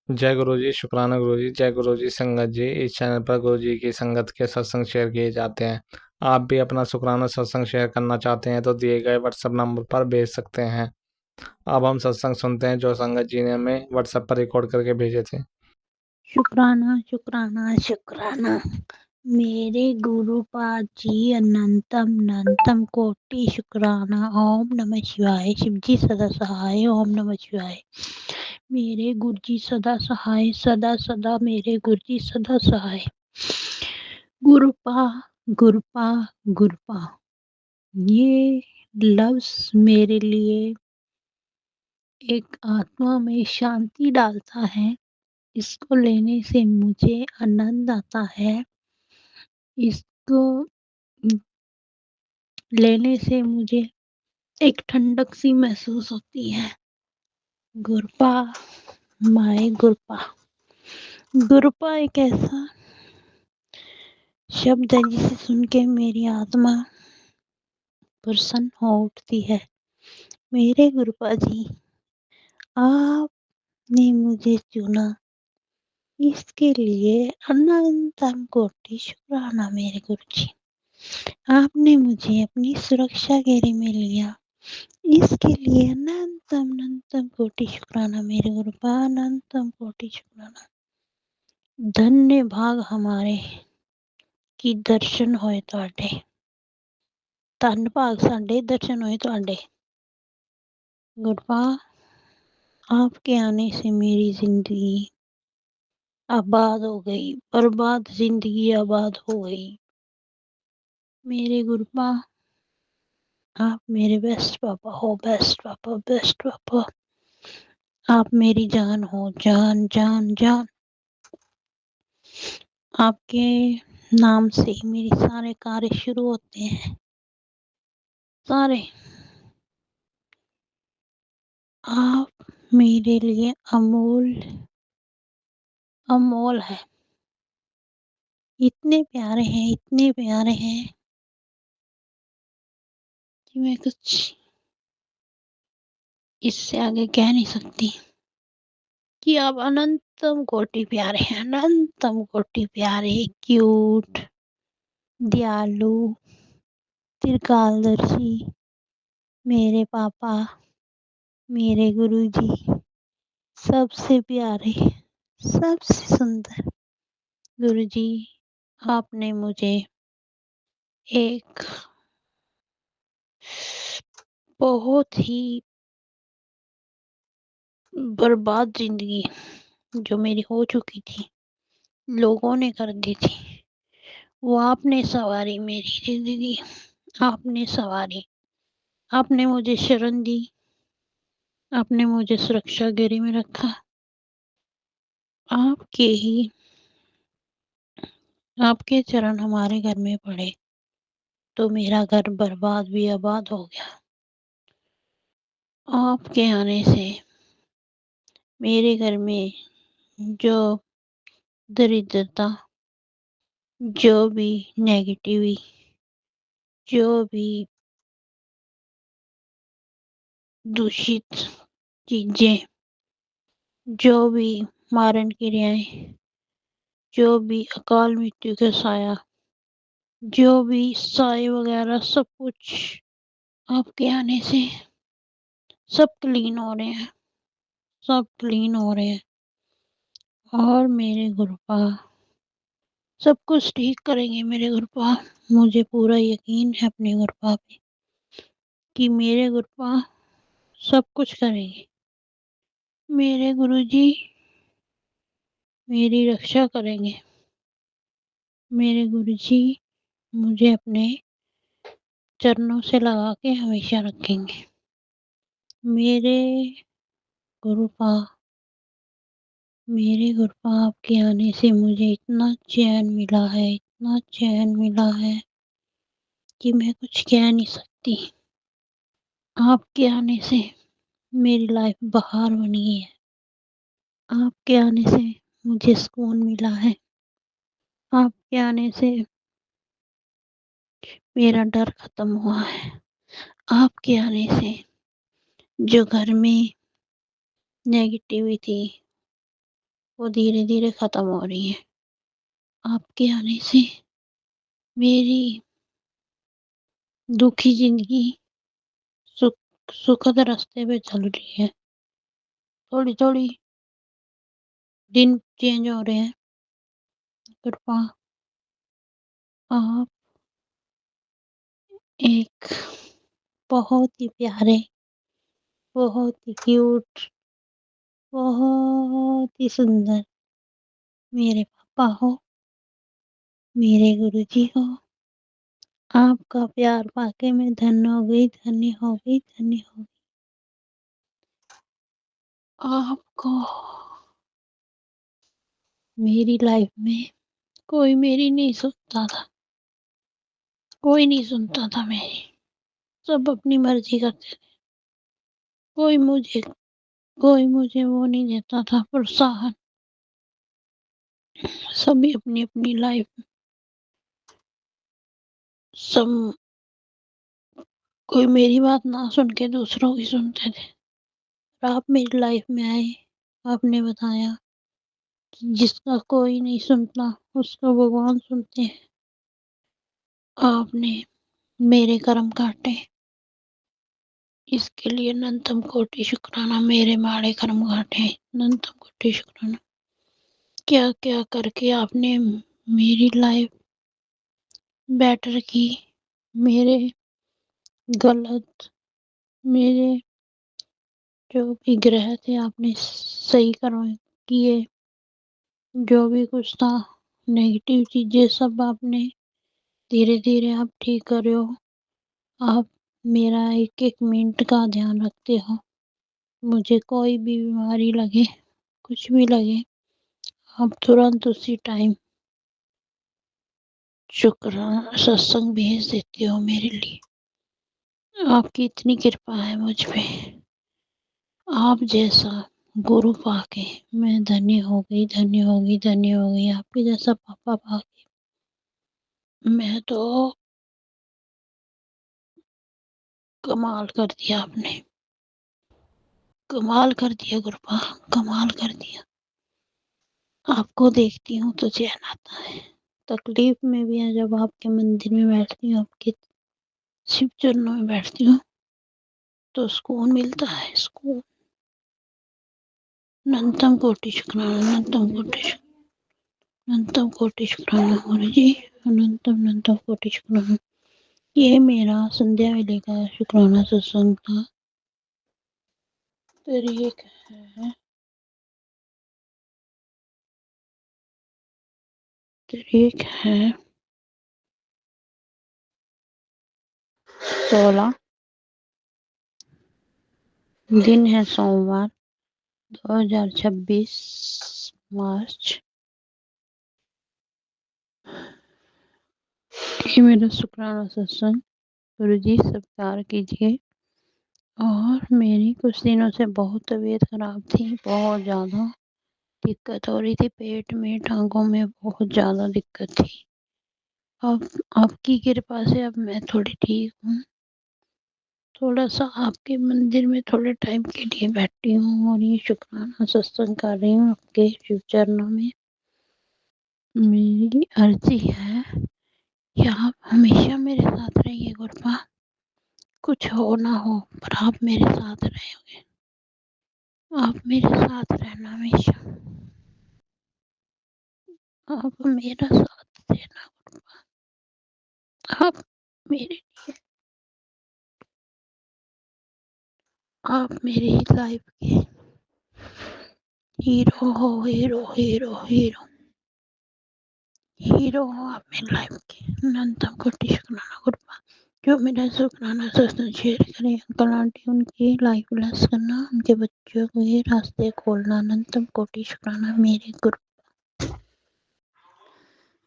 जय गुरु जी, शुक्राना गुरु जी। जय गुरु जी संगत जी। इस चैनल पर गुरु जी की संगत के सत्संग शेयर किए जाते हैं। आप भी अपना शुक्राना सत्संग शेयर करना चाहते हैं तो दिए गए व्हाट्सएप नंबर पर भेज सकते हैं। अब हम सत्संग सुनते हैं जो संगत जी ने हमें व्हाट्सएप पर रिकॉर्ड करके भेजे थे। शुक्राना शुक्राना शुक्राना। मेरे गुरुपाद जी अनंतम अनंतम कोटि शुक्राना। ओम नमः शिवाय। शिवजी सदा सहाय। ओम नमः शिवाय। मेरे गुरु जी सदा सहाय, सदा सदा मेरे गुरु जी सदा सहाय। गुरुपा गुरुपा गुरुपा, ये लफ्ज मेरे लिए एक आत्मा में शांति डालता है। इसको लेने से मुझे आनंद आता है। इसको लेने से मुझे एक ठंडक सी महसूस होती है। गुरपा, माय गुरपा। गुरपा एक ऐसा शब्द है जिसे सुन के मेरी आत्मा प्रसन्न हो उठती है। मेरे गुरुपा जी, आपने मुझे चुना, इसके लिए अनंतम कोटि शुक्राना मेरे गुरु जी। आपने मुझे अपनी सुरक्षा घेरे में लिया, इसके लिए अनंतम अनंतम कोटि शुक्राना मेरे गुरुपा। अनंतम कोटि शुक्राना। धन्य भाग हमारे कि दर्शन होए तुहाडे। धन भाग साडे दर्शन होए तुहाडे। गुरुपा, आपके आने से मेरी जिंदगी आबाद हो गई। बर्बाद जिंदगी आबाद हो गई। मेरे गुरुपा, आप मेरे बेस्ट पापा हो। बेस्ट पापा, बेस्ट पापा। आप मेरी जान हो। जान जान जान। आपके नाम से ही मेरे सारे कार्य शुरू होते हैं। सारे। आप मेरे लिए अमूल अमोल है। इतने प्यारे हैं, इतने प्यारे हैं कि मैं कुछ इससे आगे कह नहीं सकती कि आप अनंतम कोटि प्यारे हैं। अनंतम कोटि प्यारे, क्यूट, दयालु, त्रिकालदर्शी, मेरे पापा, मेरे गुरुजी, सबसे प्यारे, सबसे सुंदर गुरुजी। आपने मुझे एक बहुत ही बर्बाद जिंदगी जो मेरी हो चुकी थी, लोगों ने कर दी थी, वो आपने सवारी मेरी जिंदगी। आपने सवारी। आपने मुझे शरण दी। आपने मुझे सुरक्षा घेरे में रखा। आपके चरण हमारे घर में पड़े तो मेरा घर बर्बाद भी आबाद हो गया। आपके आने से मेरे घर में जो दरिद्रता, जो भी नेगेटिव, जो भी दूषित चीजें, जो भी मारण क्रियाएं, जो भी अकाल मृत्यु का साया, जो भी साए वगैरह, सब कुछ आपके आने से सब क्लीन हो रहे हैं। सब क्लीन हो रहे हैं। और मेरे गुरुपा सब कुछ ठीक करेंगे। मेरे गुरुपा, मुझे पूरा यकीन है अपने गुरुपा पे कि मेरे गुरुपा सब कुछ करेंगे। मेरे गुरुजी मेरी रक्षा करेंगे। मेरे गुरुजी मुझे अपने चरणों से लगा के हमेशा रखेंगे। मेरे गुरुपा, मेरे गुरुपा, आपके आने से मुझे इतना चैन मिला है, इतना चैन मिला है कि मैं कुछ कह नहीं सकती। आपके आने से मेरी लाइफ बहार बनी है। आपके आने से मुझे सुकून मिला है। आपके आने से मेरा डर खत्म हुआ है। आपके आने से जो घर में नेगेटिविटी, वो धीरे-धीरे खत्म हो रही हैं। आपके आने से मेरी दुखी ज़िंदगी सुखद रास्ते पे चल रही है। थोड़ी-थोड़ी दिन चेंज हो रहे हैं। कृपा आप एक बहुत ही प्यारे, बहुत ही क्यूट, बहुत ही सुंदर मेरे पापा हो, मेरे गुरुजी हो। आपका प्यार पाके मैं धन्य हो गई, धन्य हो गई, धन्य हो गई। आपको मेरी लाइफ में कोई मेरी नहीं सुनता था, कोई नहीं सुनता था मेरी, सब अपनी मर्जी करते थे। कोई मुझे कोई मुझे वो नहीं देता था प्रोत्साहन। सभी अपनी-अपनी लाइफ सब कोई मेरी बात ना सुन के दूसरों की सुनते थे। और आप मेरी लाइफ में आए, आपने बताया कि जिसका कोई नहीं सुनता, उसका भगवान सुनते हैं। आपने मेरे कर्म काटे, इसके लिए अनंतम कोटि शुक्राना। मेरे माड़े कर्म काटे, अनंतम कोटि शुक्राना। क्या-क्या करके आपने मेरी लाइफ बेटर की, मेरे गलत मेरे जो भी ग्रह थे आपने सही करवाए किए, जो भी कुछ था नेगेटिव चीज़ें सब आपने धीरे-धीरे आप ठीक कर रहे हो। आप मेरा एक-एक मिनट का ध्यान रखते हो। मुझे कोई भी बीमारी लगे, कुछ भी लगे, आप तुरंत उसी टाइम सत्संग भेज देते हो मेरे लिए। आपकी इतनी कृपा है मुझ पे। आप जैसा गुरु पाके मैं धन्य हो गई, धन्य हो गई, धन्य हो गई। आपके जैसा पापा पाके मैं तो कमाल कर दिया आपने। कमाल कर दिया गुरबा, कमाल कर दिया। आपको देखती हूँ तो चैन आता है। तकलीफ में भी है जब आपके मंदिर में बैठती हूँ, आपके शिव चरणों में बैठती हूँ, तो सुकून मिलता है, सुकून। अनंतम कोटि शुक्राना, अनंतम कोटि अनंतम कोटि शुक्राना गुरु जी, अनंतम अनंतम कोटि शुक्राना। ये मेरा संध्या वेले का शुक्राना सत्संग था। तारीख है तारीख है 16, दिन है सोमवार, 2026 मार्च। ये मेरा शुक्राना सत्संग। गुरु जी स्वीकार कीजिए। और मेरी कुछ दिनों से बहुत तबीयत खराब थी, बहुत ज़्यादा दिक्कत हो रही थी, पेट में, टांगों में बहुत ज़्यादा दिक्कत थी। अब आपकी कृपा से अब मैं थोड़ी ठीक हूँ। थोड़ा-सा आपके मंदिर में थोड़े टाइम के लिए बैठी हूँ और ये शुक्राना सत्संग कर रही हूँ आपके शिव चरणों में। मेरी अर्ज़ी है कि आप हमेशा मेरे साथ रहिए गुरबा। कुछ हो ना हो पर आप मेरे साथ रहोगे। आप मेरे साथ रहना हमेशा। आप मेरा साथ देना गुरबा। आप मेरे आप मेरी लाइफ के हीरो हो, हीरो, हीरो, हीरो। हीरो हो आप मेरी लाइफ के। अनंतम कोटि शुक्राना गुरबा। जो मेरा शुक्राना सत्संग शेयर करें, अंकल आंटी उनकी लाइफ ब्लेस करना, उनके बच्चों को ये रास्ते खोलना। अनंतम कोटि शुक्राना मेरे गुरु।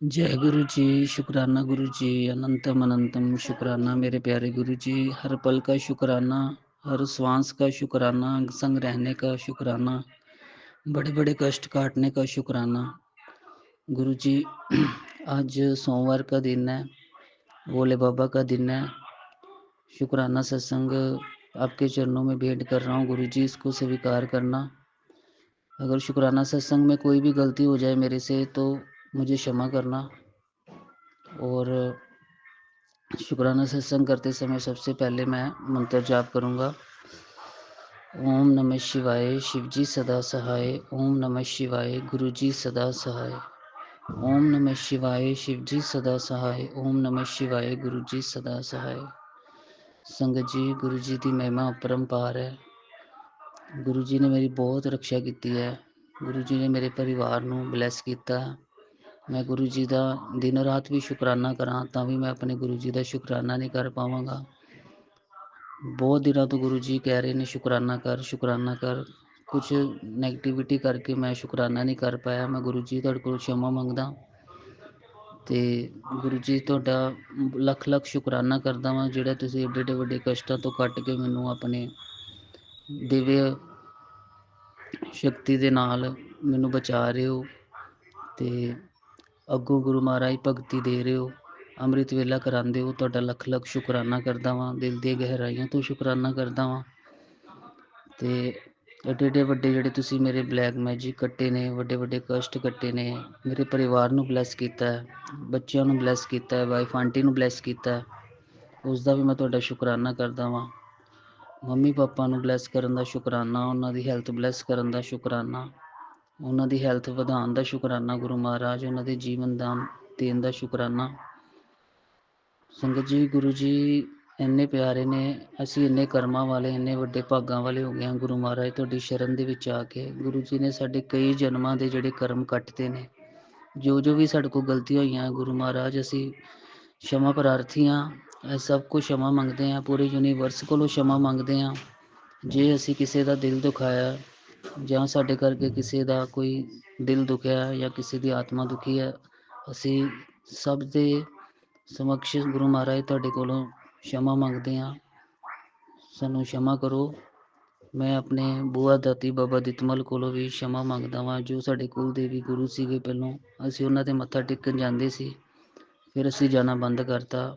जय गुरु जी, शुक्राना गुरु जी, अनंतम अनंतम शुक्राना मेरे प्यारे गुरु जी। हर पल का शुक्राना, हर श्वास का शुक्राना, संग रहने का शुक्राना, बड़े बड़े कष्ट काटने का शुक्राना गुरु जी। आज सोमवार का दिन है, भोले बाबा का दिन है। शुक्राना सत्संग आपके चरणों में भेंट कर रहा हूँ गुरु जी, इसको स्वीकार करना। अगर शुक्राना सत्संग में कोई भी गलती हो जाए मेरे से तो मुझे क्षमा करना। और शुक्राना सत्संग करते समय सबसे पहले मैं मंत्र जाप करूँगा। ओम नमः शिवाय, शिवजी सदा सहाय। ओम नमः शिवाय, गुरुजी सदा सहाय। ओम नमः शिवाय, शिवजी सदा सहाय। ओम नमः शिवाय, गुरुजी सदा सहाय। संगत जी, गुरु जी की महिमा अपरंपार है। गुरु जी ने मेरी बहुत रक्षा की है। गुरु जी ने मेरे परिवार को ब्लैस किया। मैं गुरु जी का दिन रात भी शुकराना करा तो भी मैं अपने गुरु जी का शुकराना नहीं कर पावांगा। बहुत दिनों तो गुरु जी कह रहे ने शुकराना कर, शुकराना कर। कुछ नैगेटिविटी करके मैं शुकराना नहीं कर पाया। मैं गुरु जी तुहाडे कोल क्षमा मंगदा ते गुरु जी तुहाडा लख लख शुकराना करदा वां जिहड़ा तुसीं एडे एडे वड्डे कष्टां तो कट के मैनूं अपने दिव्य शक्ति दे नाल मैनूं बचा रहे हो ते अगों गुरु महाराज भगती दे रहे हो, अमृत वेला करांदे हो। तुहाडा लख लख शुकराना करदा वां, दिल दी गहराइयां तो शुकराना करदा वां। ते एडे एडे वड्डे जिहड़े तुसीं मेरे ब्लैक मैजिक कट्टे ने, वड्डे वड्डे कष्ट कट्टे ने, मेरे परिवार नूं ब्लैस कीता है, बच्चों नूं ब्लैस कीता है, वाइफ आंटी नूं ब्लैस कीता है, उसका भी मैं तुहाडा शुकराना करदा वां। मम्मी पापा नूं ब्लैस करन दा शुकराना, उन्हां दी हैल्थ ब्लैस करन दा शुकराना, उन्हां दी हैल्थ वधाउण दा शुकराना गुरु महाराज, उन्हां दे जीवन दान देण दा शुकराना। संगत जी, गुरु जी ਇੰਨੇ ਪਿਆਰੇ ਨੇ, ਅਸੀਂ ਇੰਨੇ ਕਰਮਾਂ ਵਾਲੇ, ਇੰਨੇ ਵੱਡੇ ਭਾਗਾਂ ਵਾਲੇ ਹੋ ਗਏ ਹਾਂ ਗੁਰੂ ਮਹਾਰਾਜ ਤੁਹਾਡੀ ਸ਼ਰਨ ਦੇ ਵਿੱਚ ਆ ਕੇ। ਗੁਰੂ ਜੀ ਨੇ ਸਾਡੇ ਕਈ ਜਨਮਾਂ ਦੇ ਜਿਹੜੇ ਕਰਮ ਕੱਟਦੇ ਨੇ, ਜੋ ਵੀ ਸਾਡੇ ਕੋਲ ਗਲਤੀਆਂ ਹੋਈਆਂ ਗੁਰੂ ਮਹਾਰਾਜ ਅਸੀਂ क्षमा प्रार्थी हाँ। सब कुछ क्षमा मंगते हैं, पूरे यूनीवर्स को क्षमा मंगते हैं। जे असी किसी का दिल दुखाया ਜਾਂ ਸਾਡੇ ਕਰਕੇ ਕਿਸੇ ਦਾ ਕੋਈ ਦਿਲ ਦੁਖਿਆ ਜਾਂ ਕਿਸੇ ਦੀ ਆਤਮਾ ਦੁਖੀ ਹੈ, ਅਸੀਂ ਸਭ ਦੇ ਸਮਕਸ਼ ਗੁਰੂ ਮਹਾਰਾਜ ਤੁਹਾਡੇ ਕੋਲੋਂ क्षमा ਮੰਗਦੇ ਹਾਂ। ਸਾਨੂੰ क्षमा ਕਰੋ। ਮੈਂ ਆਪਣੇ ਬੂਆ ਦਾਤੀ ਬਾਬਾ ਦਿਤਮਲ ਕੋਲੋਂ ਵੀ क्षमा ਮੰਗਦਾ ਵਾਂ, ਜੋ ਸਾਡੇ ਕੁਲ ਦੇਵੀ ਗੁਰੂ ਸੀਗੇ। ਪਹਿਲੋਂ ਅਸੀਂ ਉਹਨਾਂ ਦੇ ਮੱਥਾ ਟੇਕਣ ਜਾਂਦੇ ਸੀ, ਫਿਰ ਅਸੀਂ ਜਾਣਾ ਬੰਦ ਕਰਤਾ।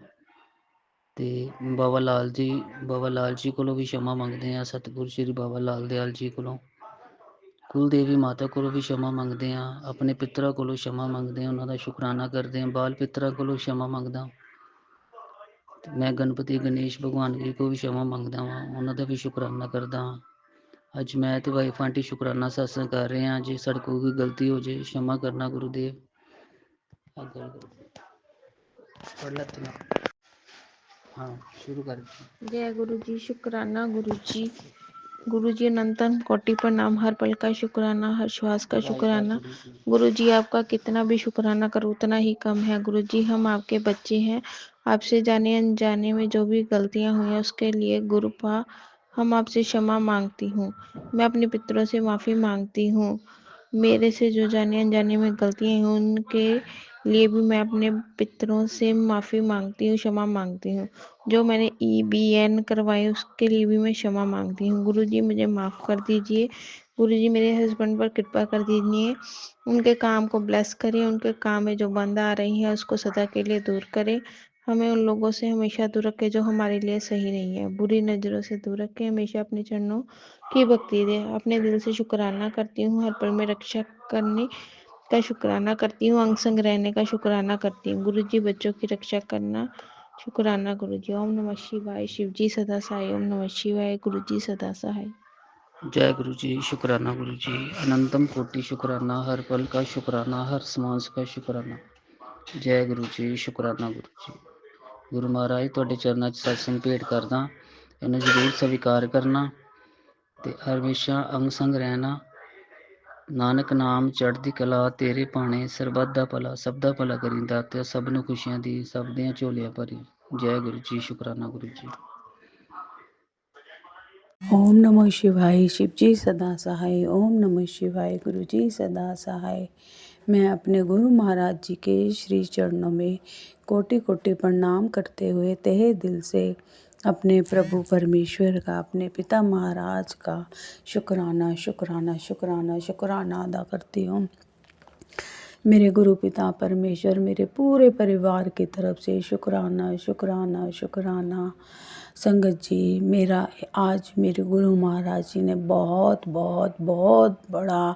ਤੇ ਬਾਬਾ ਲਾਲ ਜੀ ਕੋਲੋਂ ਵੀ क्षमा ਮੰਗਦੇ ਹਾਂ। ਸਤਿਗੁਰੂ ਸ਼੍ਰੀ ਬਾਬਾ ਲਾਲ ਦਿਆਲ ਜੀ ਕੋਲੋਂ, ਕੁਲ ਦੇਵੀ ਮਾਤਾ ਕੋਲੋਂ ਵੀ क्षमा ਮੰਗਦੇ ਹਾਂ। ਆਪਣੇ ਪਿੱਤਰਾਂ ਕੋਲੋਂ क्षमा ਮੰਗਦੇ ਹਾਂ, ਉਹਨਾਂ ਦਾ ਸ਼ੁਕਰਾਨਾ ਕਰਦੇ ਹਾਂ। ਬਾਲ ਪਿੱਤਰਾਂ ਕੋਲੋਂ क्षमा ਮੰਗਦਾ। ਮੈਂ ਗਣਪਤੀ ਗਣੇਸ਼ ਭਗਵਾਨ ਜੀ ਕੋਲ ਵੀ क्षमा ਮੰਗਦਾ ਵਾਂ, ਉਹਨਾਂ ਦਾ ਵੀ ਸ਼ੁਕਰਾਨਾ ਕਰਦਾ ਹਾਂ। ਅੱਜ ਮੈਂ ਤੇ ਵਾਈਫ ਆਂਟੀ ਸ਼ੁਕਰਾਨਾ ਸਤਸੰਗ ਕਰ ਰਹੇ ਹਾਂ। ਜੇ ਸਾਡੇ ਕੋਲ ਕੋਈ ਗਲਤੀ ਹੋ ਜੇ क्षमा ਕਰਨਾ ਗੁਰੂਦੇਵ। पढ़ लेते हैं। हाँ, शुरू कर। जय गुरु जी। शुक्राना गुरु जी। गुरु जी अनंतम कोटि प्रणाम। हर पल का शुक्राना, हर श्वास का शुक्राना। गुरु जी आपका कितना भी शुक्राना करो उतना ही कम है। गुरु जी हम आपके बच्चे हैं, आपसे जाने अनजाने में जो भी गलतियां हुई हैं उसके लिए गुरुपा हम आपसे क्षमा मांगती हूँ। मैं अपने पितरों से माफ़ी मांगती हूँ। मेरे से जो जाने अनजाने में गलतियां हुई उनके लिए भी मैं अपने पितरों से माफ़ी मांगती हूँ, क्षमा मांगती हूँ। जो मैंने EBN करवाए उसके लिए भी मैं क्षमा मांगती हूँ। गुरुजी मुझे माफ़ कर दीजिए। गुरुजी मेरे हस्बैंड पर कृपा कर दीजिए, उनके काम को ब्लेस करें, उनके काम में जो बंद आ रही है उसको सदा के लिए दूर करें। हमें उन लोगों से हमेशा दूर रखें जो हमारे लिए सही नहीं है। बुरी नज़रों से दूर रखें, हमेशा अपने चरणों की भक्ति दे। अपने दिल से शुक्राना करती हूँ, हर पल में रक्षा करने का शुक्राना करती हूँ, अंग संग रहने का शुक्राना करती हूँ। गुरुजी बच्चों की रक्षा करना शुक्राना गुरुजी। ओम नमः शिवाय, शिवजी सदा सहाय। ओम नमः शिवाय, गुरुजी सदा सहाय। जय गुरु जी। शुक्राना गुरु जी। अनंतम कोटि शुक्राना, हर पल का शुक्राना, हर सांस का शुक्राना। जय गुरु जी। शुक्राना गुरु जी। गुरु महाराज ਤੁਹਾਡੇ ਚਰਨਾਂ 'ਚ ਸਤਸੰਗ ਭੇਟ ਕਰਦਾ, ਇਹਨੂੰ ਜ਼ਰੂਰ ਸਵੀਕਾਰ ਕਰਨਾ ਤੇ ਹਮੇਸ਼ਾ ਅੰਗ ਸੰਗ ਰਹਿਣਾ। ਨਾਨਕ ਨਾਮ ਚੜ੍ਹਦੀ ਕਲਾ ਤੇਰੇ ਭਾਣੇ, ਸਰਬੱਤ ਦਾ ਭਲਾ ਸਭ ਦਾ ਭਲਾ ਕਰੀ ਦਾਤਿਆ, ਸਭ ਨੂੰ ਖੁਸ਼ੀਆਂ ਦੀ ਸਭ ਦੀਆਂ ਝੋਲੀਆਂ ਭਰੀ। ਜੈ ਗੁਰੂ ਜੀ। शुक्राना गुरु जी। ओम नमः शिवाय, शिवजी सदा सहाय। ओम नमः शिवाय, गुरु जी सदा सहाय। मैं अपने गुरु महाराज जी के श्री चरणों में कोटि कोटि प्रणाम करते हुए तहे दिल से अपने प्रभु परमेश्वर का, अपने पिता महाराज का शुक्राना शुक्राना शुक्राना शुक्राना अदा करती हूँ। मेरे गुरु पिता परमेश्वर मेरे पूरे परिवार की तरफ से शुक्राना शुक्राना शुक्राना। संगत जी, मेरा आज मेरे गुरु महाराज जी ने बहुत बहुत बहुत बड़ा,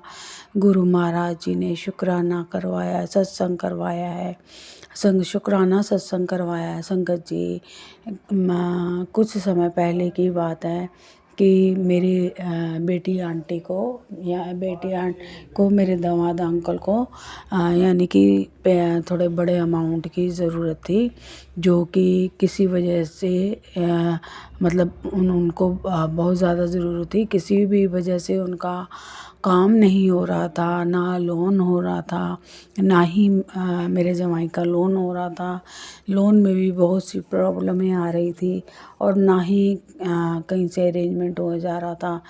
गुरु महाराज जी ने शुक्राना करवाया, सत्संग करवाया है, शुक्राना सत्संग करवाया है। संगत जी, कुछ समय पहले की बात है कि मेरी बेटी आंटी को, या बेटी आंट को, मेरे दामाद अंकल को यानी कि थोड़े बड़े अमाउंट की ज़रूरत थी, जो कि किसी वजह से मतलब उनको बहुत ज़्यादा ज़रूरत थी। किसी भी वजह से उनका काम नहीं हो रहा था, ना लोन हो रहा था, ना ही मेरे जमाई का लोन हो रहा था। लोन में भी बहुत सी प्रॉब्लमें आ रही थी और ना ही कहीं से अरेंजमेंट हो जा रहा था।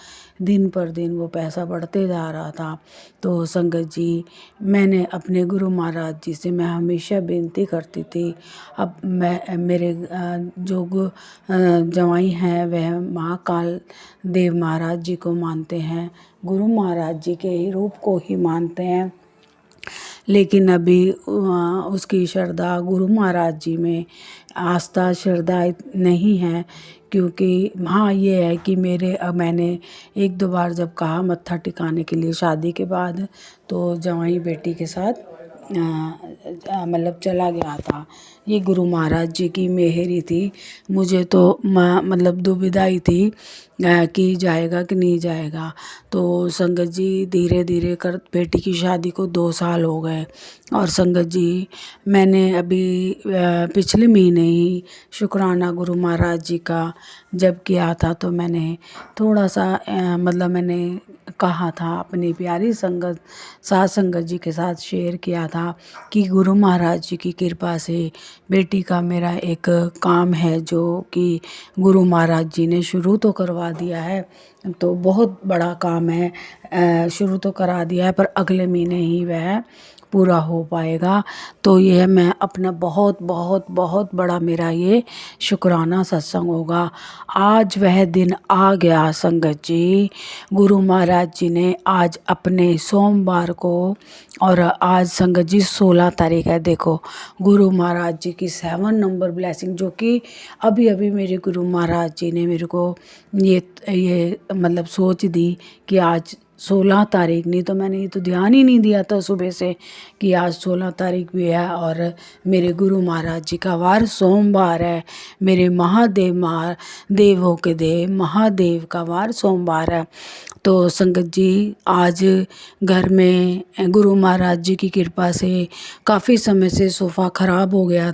दिन पर दिन वो पैसा बढ़ते जा रहा था। तो संगत जी, मैंने अपने गुरु महाराज जी से मैं हमेशा विनती करती थी। अब मेरे जो जवाई हैं वह महाकाल देव महाराज जी को मानते हैं, गुरु महाराज जी के ही रूप को ही मानते हैं, लेकिन अभी उसकी श्रद्धा गुरु महाराज जी में आस्था श्रद्धा नहीं है। क्योंकि हाँ, ये है कि मैंने एक दो बार जब कहा मत्था टिकाने के लिए शादी के बाद, तो जवाई बेटी के साथ मतलब चला गया था। ये गुरु महाराज जी की मेहरी थी। मुझे तो मतलब दुविधा ही थी कि जाएगा कि नहीं जाएगा। तो संगत जी, धीरे धीरे कर बेटी की शादी को 2 साल हो गए। और संगत जी, मैंने अभी पिछले महीने ही शुक्राना गुरु महाराज जी का जब किया था, तो मैंने थोड़ा सा मतलब मैंने कहा था अपनी प्यारी संगत साथ संगत जी के साथ शेयर किया था कि गुरु महाराज जी की कृपा से बेटी का मेरा एक काम है, जो कि गुरु महाराज जी ने शुरू तो करवा दिया है। तो बहुत बड़ा काम है, शुरू तो करा दिया है, पर अगले महीने ही वह पूरा हो पाएगा। तो यह मैं अपना बहुत बहुत बहुत बड़ा मेरा ये शुक्राना सत्संग होगा। आज वह दिन आ गया संगत जी। गुरु महाराज जी ने आज अपने सोमवार को, और आज संगत जी 16 तारीख है। देखो, गुरु महाराज जी की 7 नंबर ब्लेसिंग, जो कि अभी अभी मेरे गुरु महाराज जी ने मेरे को ये मतलब सोच दी कि आज 16 तारीख, नहीं तो मैंने ये तो ध्यान ही नहीं दिया था सुबह से कि आज 16 तारीख भी है और मेरे गुरु महाराज जी का वार सोमवार है। मेरे देवों के देव महादेव का वार सोमवार है। तो संगत जी, आज घर में गुरु महाराज जी की कृपा से काफ़ी समय से सोफ़ा ख़राब हो गया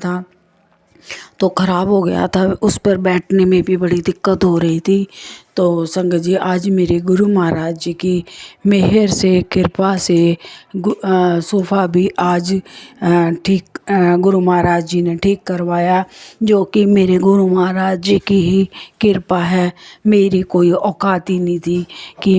था, उस पर बैठने में भी बड़ी दिक्कत हो रही थी। तो संगत जी, आज मेरे गुरु महाराज जी की मेहर से, कृपा से सोफ़ा भी आज ठीक गुरु महाराज जी ने ठीक करवाया, जो कि मेरे गुरु महाराज जी की ही कृपा है। मेरी कोई औकात ही नहीं थी कि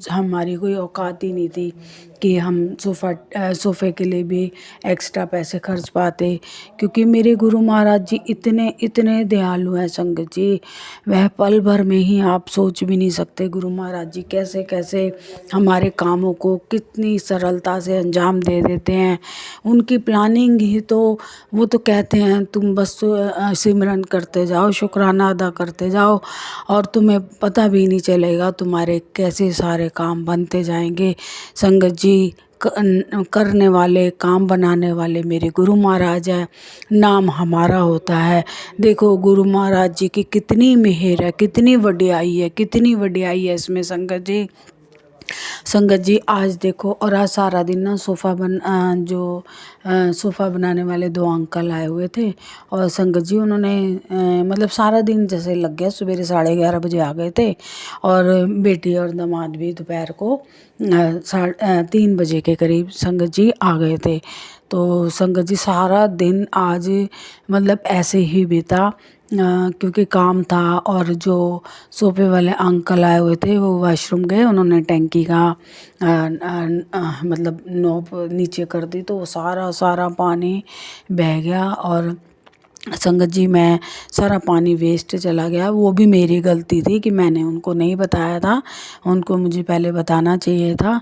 हमारी कोई औकात ही नहीं थी कि हम सोफ़े के लिए भी एक्स्ट्रा पैसे खर्च पाते, क्योंकि मेरे गुरु महाराज जी इतने दयालु हैं संगत जी। वह पल भर में ही आप सोच भी नहीं सकते गुरु महाराज जी कैसे कैसे हमारे कामों को कितनी सरलता से अंजाम दे देते हैं। उनकी प्लानिंग ही तो, वो तो कहते हैं तुम बस सिमरन करते जाओ, शुक्राना अदा करते जाओ, और तुम्हें पता भी नहीं चलेगा तुम्हारे कैसे सारे काम बनते जाएंगे। संगत जी, करने वाले, काम बनाने वाले मेरे गुरु महाराज हैं, नाम हमारा होता है। देखो, गुरु महाराज जी की कितनी मेहर है, कितनी वडियाई है इसमें संगत जी। आज देखो, और आज सारा दिन ना सोफ़ा बनाने वाले 2 अंकल आए हुए थे, और संगत जी उन्होंने मतलब सारा दिन जैसे लग गया। सवेरे 11:30 बजे आ गए थे, और बेटी और दामाद भी दोपहर को 3 बजे के करीब संगत जी आ गए थे। तो संगत जी, सारा दिन आज मतलब ऐसे ही बीता, क्योंकि काम था। और जो सोफे वाले अंकल आए हुए थे वो वॉशरूम गए, उन्होंने टैंकी का मतलब नॉब नीचे कर दी, तो सारा पानी बह गया। और संगत जी मैं सारा पानी वेस्ट चला गया, वो भी मेरी गलती थी कि मैंने उनको नहीं बताया था, उनको मुझे पहले बताना चाहिए था।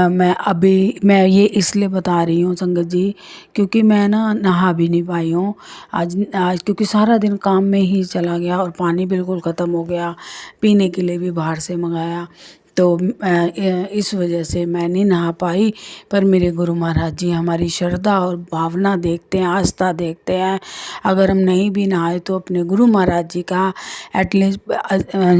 मैं ये इसलिए बता रही हूँ संगत जी, क्योंकि मैं ना नहा भी नहीं पाई हूँ आज क्योंकि सारा दिन काम में ही चला गया और पानी बिल्कुल ख़त्म हो गया, पीने के लिए भी बाहर से मंगाया, तो इस वजह से मैं नहीं नहा पाई। पर मेरे गुरु महाराज जी हमारी श्रद्धा और भावना देखते हैं, आस्था देखते हैं। अगर हम नहीं भी नहाए तो अपने गुरु महाराज जी का एटलीस्ट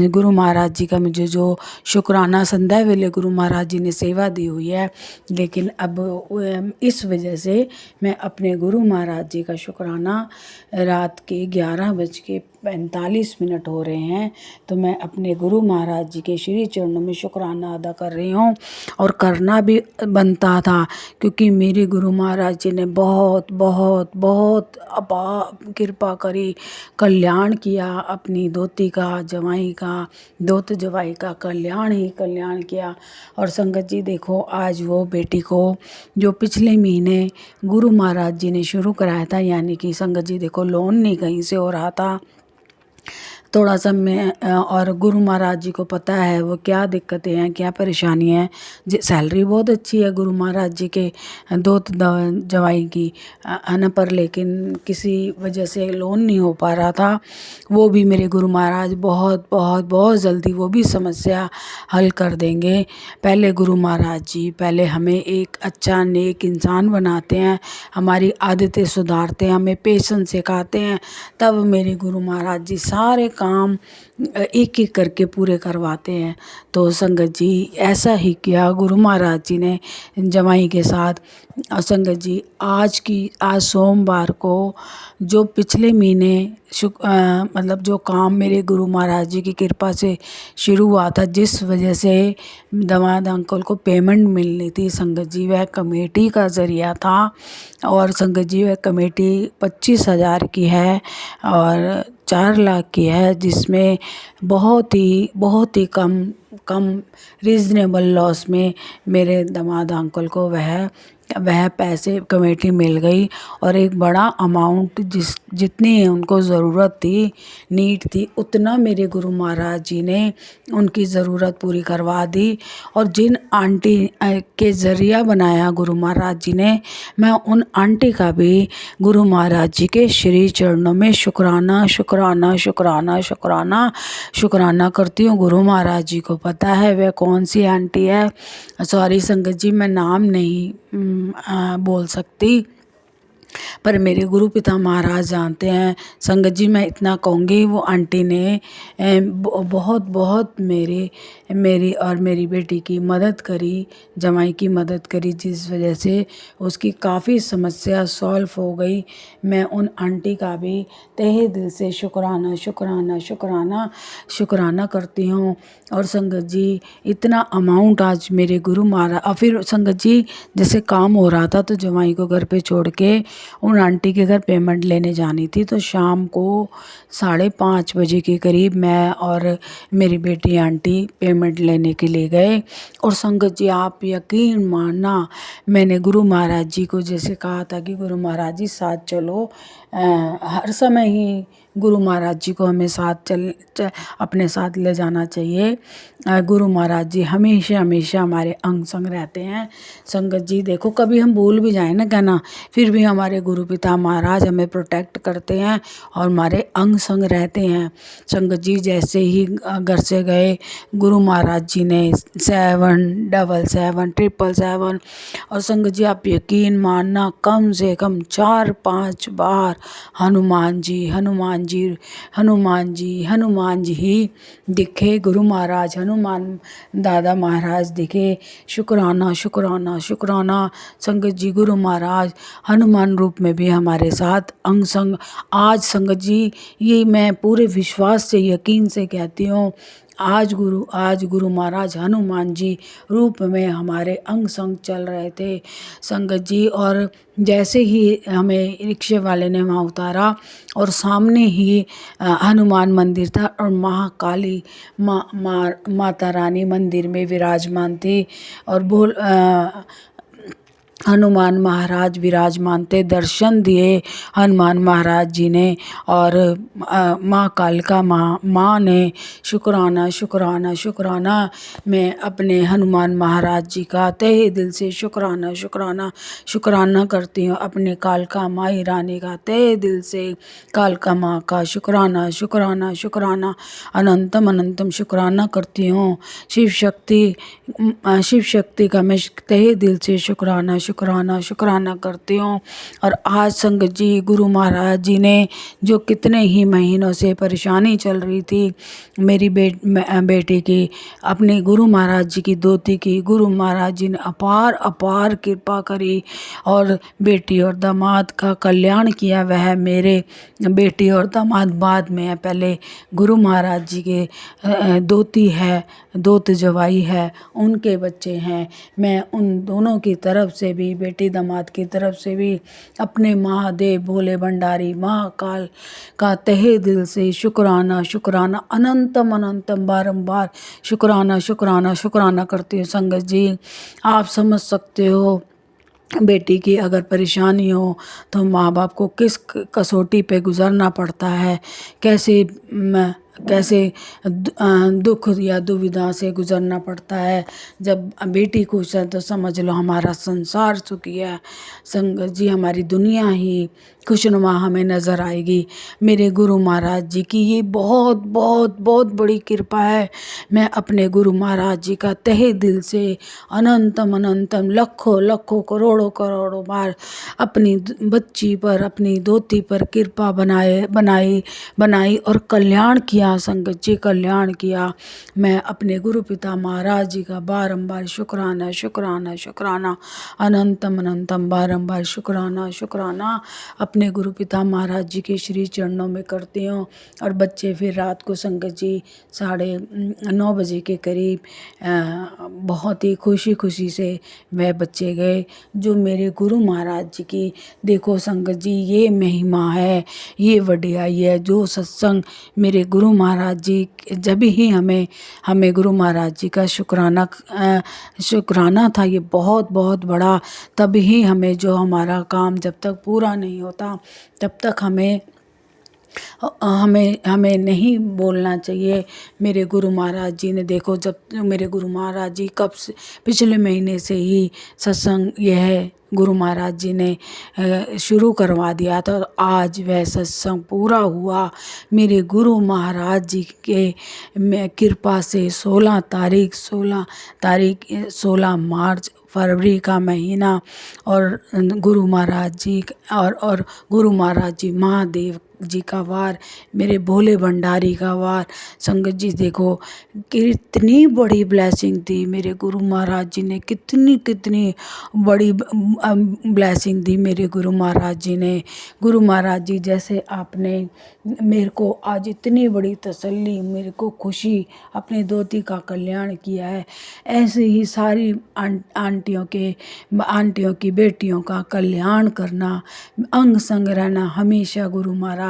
गुरु महाराज जी का मुझे जो शुक्राना संध्या वेले गुरु महाराज जी ने सेवा दी हुई है, लेकिन अब इस वजह से मैं अपने गुरु महाराज जी का शुक्राना रात के 11:45 हो रहे हैं, तो मैं अपने गुरु महाराज जी के श्री चरणों में शुक्राना अदा कर रही हूँ। और करना भी बनता था, क्योंकि मेरे गुरु महाराज जी ने बहुत बहुत बहुत कृपा करी, कल्याण किया अपनी दोती का, जवाई का, दोत जवाई का कल्याण ही कल्याण किया। और संगत जी देखो, आज वो बेटी को जो पिछले महीने गुरु महाराज जी ने शुरू कराया था, यानी कि संगत जी देखो लोन नहीं कहीं से हो रहा था, थोड़ा सा मैं और गुरु महाराज जी को पता है वो क्या दिक्कतें हैं, क्या परेशानी है। सैलरी बहुत अच्छी है गुरु महाराज जी के दोत जवाई की, है ना, पर लेकिन किसी वजह से लोन नहीं हो पा रहा था। वो भी मेरे गुरु महाराज बहुत बहुत बहुत जल्दी वो भी समस्या हल कर देंगे। पहले गुरु महाराज जी पहले हमें एक अच्छा नेक इंसान बनाते हैं, हमारी आदतें सुधारते हैं, हमें पेशेंस सिखाते हैं, तब मेरे गुरु महाराज जी सारे काम एक एक करके पूरे करवाते हैं। तो संगत जी ऐसा ही किया गुरु महाराज जी ने जमाई के साथ। संगत जी आज सोमवार को जो पिछले महीने मतलब जो काम मेरे गुरु महाराज जी की कृपा से शुरू हुआ था, जिस वजह से दामाद अंकल को पेमेंट मिलनी थी, संगत जी वह कमेटी का ज़रिया था। और संगत जी वह कमेटी 25,000 की है और 4 लाख की है, जिसमें बहुत ही कम रीज़नेबल लॉस में मेरे दामाद अंकल को वह पैसे कमेटी मिल गई। और एक बड़ा अमाउंट जितनी उनको ज़रूरत थी, नीड थी, उतना मेरे गुरु महाराज जी ने उनकी ज़रूरत पूरी करवा दी। और जिन आंटी के ज़रिया बनाया गुरु महाराज जी ने, मैं उन आंटी का भी गुरु महाराज जी के श्री चरणों में शुक्राना शुक्राना शुक्राना शुक्राना शुक्राना करती हूँ। गुरु महाराज जी को पता है वह कौन सी आंटी है। सॉरी संगत जी, मैं नाम नहीं बोल सकती, पर मेरे गुरु पिता महाराज जानते हैं। संगत जी मैं इतना कहूँगी, वो आंटी ने बहुत बहुत मेरी और मेरी बेटी की मदद करी, जमाई की मदद करी, जिस वजह से उसकी काफ़ी समस्या सॉल्व हो गई। मैं उन आंटी का भी तहे दिल से शुक्राना शुक्राना शुक्राना शुक्राना करती हूँ। और संगत जी इतना अमाउंट आज मेरे गुरु महाराज, और फिर संगत जी जैसे काम हो रहा था तो जमाई को घर पे छोड़ के उन आंटी के घर पेमेंट लेने जानी थी, तो शाम को 5:30 बजे के करीब मैं और मेरी बेटी आंटी पेमेंट लेने के लिए गए। और संगत जी आप यकीन मानना, मैंने गुरु महाराज जी को जैसे कहा था कि गुरु महाराज जी साथ चलो, हर समय ही गुरु महाराज जी को हमें अपने साथ ले जाना चाहिए। गुरु महाराज जी हमेशा हमेशा हमारे अंग संग रहते हैं। संगत जी देखो, कभी हम भूल भी जाए ना कहना, फिर भी हमारे गुरु पिता महाराज हमें प्रोटेक्ट करते हैं और हमारे अंग संग रहते हैं। संगत जी जैसे ही घर से गए, गुरु महाराज जी ने 777 और संगत जी आप यकीन मानना, कम से कम 4-5 बार हनुमान जी हनुमान जी हनुमान जी हनुमान जी ही दिखे। गुरु महाराज हनुमान दादा महाराज दिखे। शुक्राना शुक्राना शुक्राना। संगत जी गुरु महाराज हनुमान रूप में भी हमारे साथ अंग संग। आज संगत जी ये मैं पूरे विश्वास से यकीन से कहती हूँ, आज गुरु महाराज हनुमान जी रूप में हमारे अंग संग चल रहे थे संगत जी। और जैसे ही हमें रिक्शे वाले ने वहाँ उतारा और सामने ही हनुमान मंदिर था और महाकाली माता रानी मंदिर में विराजमान थी। और हनुमान महाराज विराजमान थे, दर्शन दिए हनुमान महाराज जी ने। और माँ कालिका माँ ने शुक्राना शुक्राना शुक्राना। मैं अपने हनुमान महाराज जी का तहे दिल से शुक्राना शुक्राना शुक्राना करती हूँ। अपने कालिका माई रानी का तहे दिल से कालिका माँ का शुक्राना शुक्राना शुक्राना अनंतम अनंतम शुक्राना करती हूँ। शिव शक्ति का मैं तहे दिल से शुक्राना शुक्राना शुक्राना करती हूँ। और आज संगत जी, गुरु महाराज जी ने जो कितने ही महीनों से परेशानी चल रही थी मेरी बेटी की, अपने गुरु महाराज जी की दोती की, गुरु महाराज जी ने अपार अपार कृपा करी और बेटी और दामाद का कल्याण किया। वह मेरे बेटी और दामाद बाद में है, पहले गुरु महाराज जी के दोती है, दोत जवाई है, उनके बच्चे हैं। मैं उन दोनों की तरफ से भी, बेटी दामाद की तरफ से भी अपने महादेव भोले भंडारी महाकाल का तहे दिल से शुक्राना शुक्राना अनंतम अनंतम बारंबार शुक्राना शुक्राना शुक्राना करती हूँ। संगत जी, आप समझ सकते हो बेटी की अगर परेशानी हो तो माँ बाप को किस कसौटी पे गुजरना पड़ता है, कैसे दुख या दुविधा से गुजरना पड़ता है। जब बेटी खुश है तो समझ लो हमारा संसार सुखी है। संगत जी, हमारी दुनिया ही खुशनुमा हमें नज़र आएगी। मेरे गुरु महाराज जी की ये बहुत बहुत बहुत बड़ी कृपा है। मैं अपने गुरु महाराज जी का तहे दिल से अनंतम अनंतम लाखों लाखों करोड़ों करोड़ों बार अपनी बच्ची पर, अपनी दोती पर कृपा बनाई और कल्याण किया। संगत जी, कल्याण किया। मैं अपने गुरु पिता महाराज जी का बारंबार शुक्राना शुक्राना शुक्राना अनंतम अनंतम बारंबार शुक्राना शुक्राना अपने गुरु पिता महाराज जी के श्री चरणों में करती हूँ। और बच्चे फिर रात को संगत जी 9:30 बजे के करीब बहुत ही खुशी खुशी से वह बच्चे गए। जो मेरे गुरु महाराज जी की, देखो संगत जी, ये महिमा है, ये वडियाई है। जो सत्संग मेरे गुरु महाराज जी, जब ही हमें गुरु महाराज जी का शुक्राना था ये बहुत बहुत बड़ा। तब ही हमें जो हमारा काम जब तक पूरा नहीं होता तब तक हमें नहीं बोलना चाहिए। मेरे गुरु महाराज जी ने, देखो, जब मेरे गुरु महाराज जी कब से, पिछले महीने से ही सत्संग यह गुरु महाराज जी ने शुरू करवा दिया था और आज वह सत्संग पूरा हुआ। मेरे गुरु महाराज जी के कृपा से 16 मार्च फरवरी का महीना और गुरु महाराज जी और गुरु महाराज जी महादेव जी का वार, मेरे भोले भंडारी का वार। संगत जी, देखो कितनी बड़ी ब्लेसिंग दी मेरे गुरु महाराज जी ने, कितनी बड़ी ब्लेसिंग दी मेरे गुरु महाराज जी ने। गुरु महाराज जी, जैसे आपने मेरे को आज इतनी बड़ी तसल्ली, मेरे को खुशी, अपनी दोती का कल्याण किया है, ऐसे ही सारी आंटियों की बेटियों का कल्याण करना, अंग संग रहना हमेशा गुरु महाराज,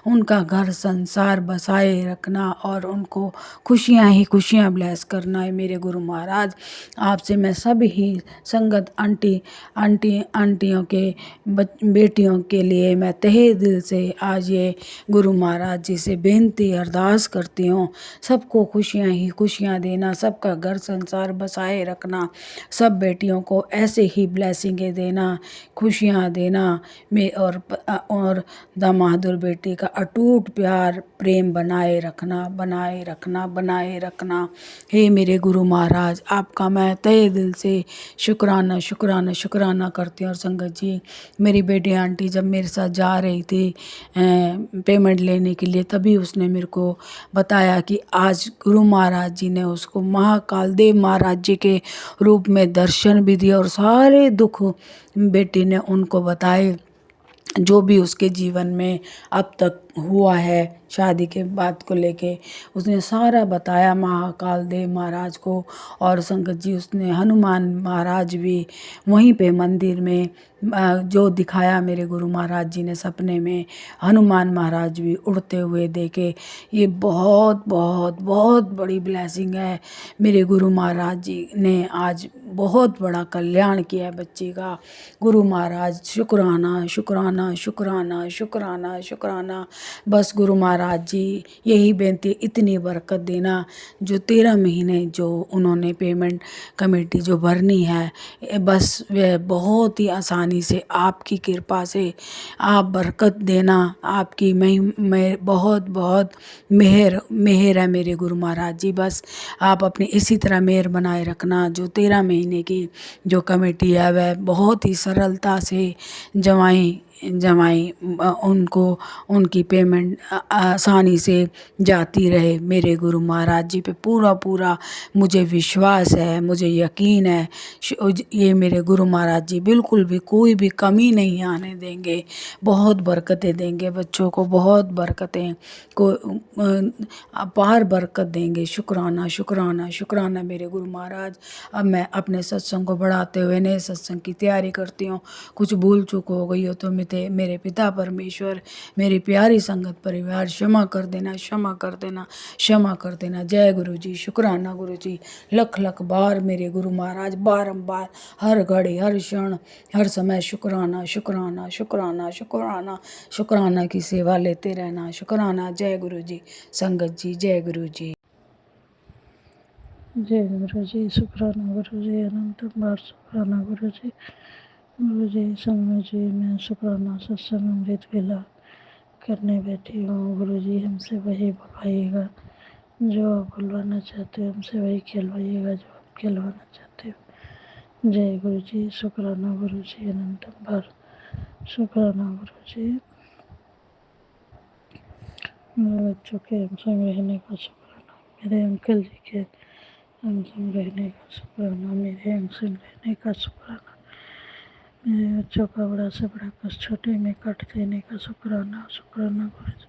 उनका घर संसार बसाए रखना और उनको खुशियां ही खुशियां ब्लेस करना है मेरे गुरु महाराज। आपसे मैं सब ही संगत आंटियों के बेटियों के लिए मैं तहे दिल से आज ये गुरु महाराज जी से बेनती अरदास करती हूँ। सबको खुशियां ही खुशियां देना, सबका घर संसार बसाए रखना, सब बेटियों को ऐसे ही ब्लेसिंगें देना, खुशियां देना। मैं और दामादुर बेटी का अटूट प्यार प्रेम बनाए रखना। हे मेरे गुरु महाराज, आपका मैं तहे दिल से शुक्राना करती हूँ। और संगत जी, मेरी बेटी आंटी जब मेरे साथ जा रही थी पेमेंट लेने के लिए, तभी उसने मेरे को बताया कि आज गुरु महाराज जी ने उसको महाकाल देव महाराज जी के रूप में दर्शन भी दिया और सारे दुख बेटी ने उनको बताए, जो भी उसके जीवन में अब तक हुआ है शादी के बाद को लेके, उसने सारा बताया महाकाल देव महाराज को। और संगत जी, उसने हनुमान महाराज भी वहीं पे मंदिर में जो दिखाया मेरे गुरु महाराज जी ने सपने में, हनुमान महाराज भी उड़ते हुए देखे। ये बहुत बहुत बहुत बड़ी ब्लेसिंग है। मेरे गुरु महाराज जी ने आज बहुत बड़ा कल्याण किया है बच्ची का। गुरु महाराज शुक्राना शुक्राना शुक्राना शुक्राना शुक्राना। बस गुरु महाराज जी यही बेनती, इतनी बरकत देना। जो 13 महीने जो उन्होंने पेमेंट कमेटी जो भरनी है, बस वह बहुत ही आसानी से आपकी कृपा से आप बरकत देना। आपकी मैं बहुत बहुत मेहर है मेरे गुरु महाराज जी। बस आप अपनी इसी तरह मेहर बनाए रखना। जो 13 महीने की जो कमेटी है वह बहुत ही सरलता से जमाई उनको उनकी पेमेंट आसानी से जाती रहे। मेरे गुरु महाराज जी पे पूरा पूरा मुझे विश्वास है, मुझे यकीन है। ये मेरे गुरु महाराज जी बिल्कुल भी कोई भी कमी नहीं आने देंगे। बहुत बरकतें देंगे बच्चों को, बहुत बरकतें को अपार बरकत देंगे। शुक्राना शुक्राना शुक्राना मेरे गुरु महाराज। अब मैं अपने सत्संग को बढ़ाते हुए नए सत्संग की तैयारी करती हूँ। कुछ भूल चूक हो गई हो तो मेरे पिता परमेश्वर, मेरी प्यारी संगत परिवार क्षमा कर देना, क्षमा कर देना, क्षमा कर देना। जय गुरु जी। शुक्राना गुरु जी। लख लख बार मेरे गुरु महाराज, बारंबार हर घड़ी हर क्षण हर समय शुक्राना शुक्राना शुक्राना शुक्राना शुक्राना की सेवा लेते रहना। शुक्राना। जय गुरु जी। संगत जी जय गुरु जी। जय गुरु जी। शुक्राना गुरु जी। अनंत बार शुक्राना गुरु जी। गुरु जी संग जी, मैं शुक्राना सत्संग अमृत वेला करने बैठी हूँ। गुरु जी हमसे वही बुलवाइएगा जो आप बुलवाना चाहते हो, हमसे वही खिलवाइएगा जो आप खिलवाना चाहते हो। जय गुरु जी। शुक्राना गुरु जी। अनंत बार शुक्राना गुरु जी। मेरे बच्चों के हम संग रहने का शुक्राना। मेरे अंकल जी के हम संग रहने का शुक्राना। मेरे हम संग रहने का शुक्राना। मेरे बच्चों का बड़ा से बड़ा कष्ट छोटे में काट देने का शुक्राना। शुक्राना गुरु जी।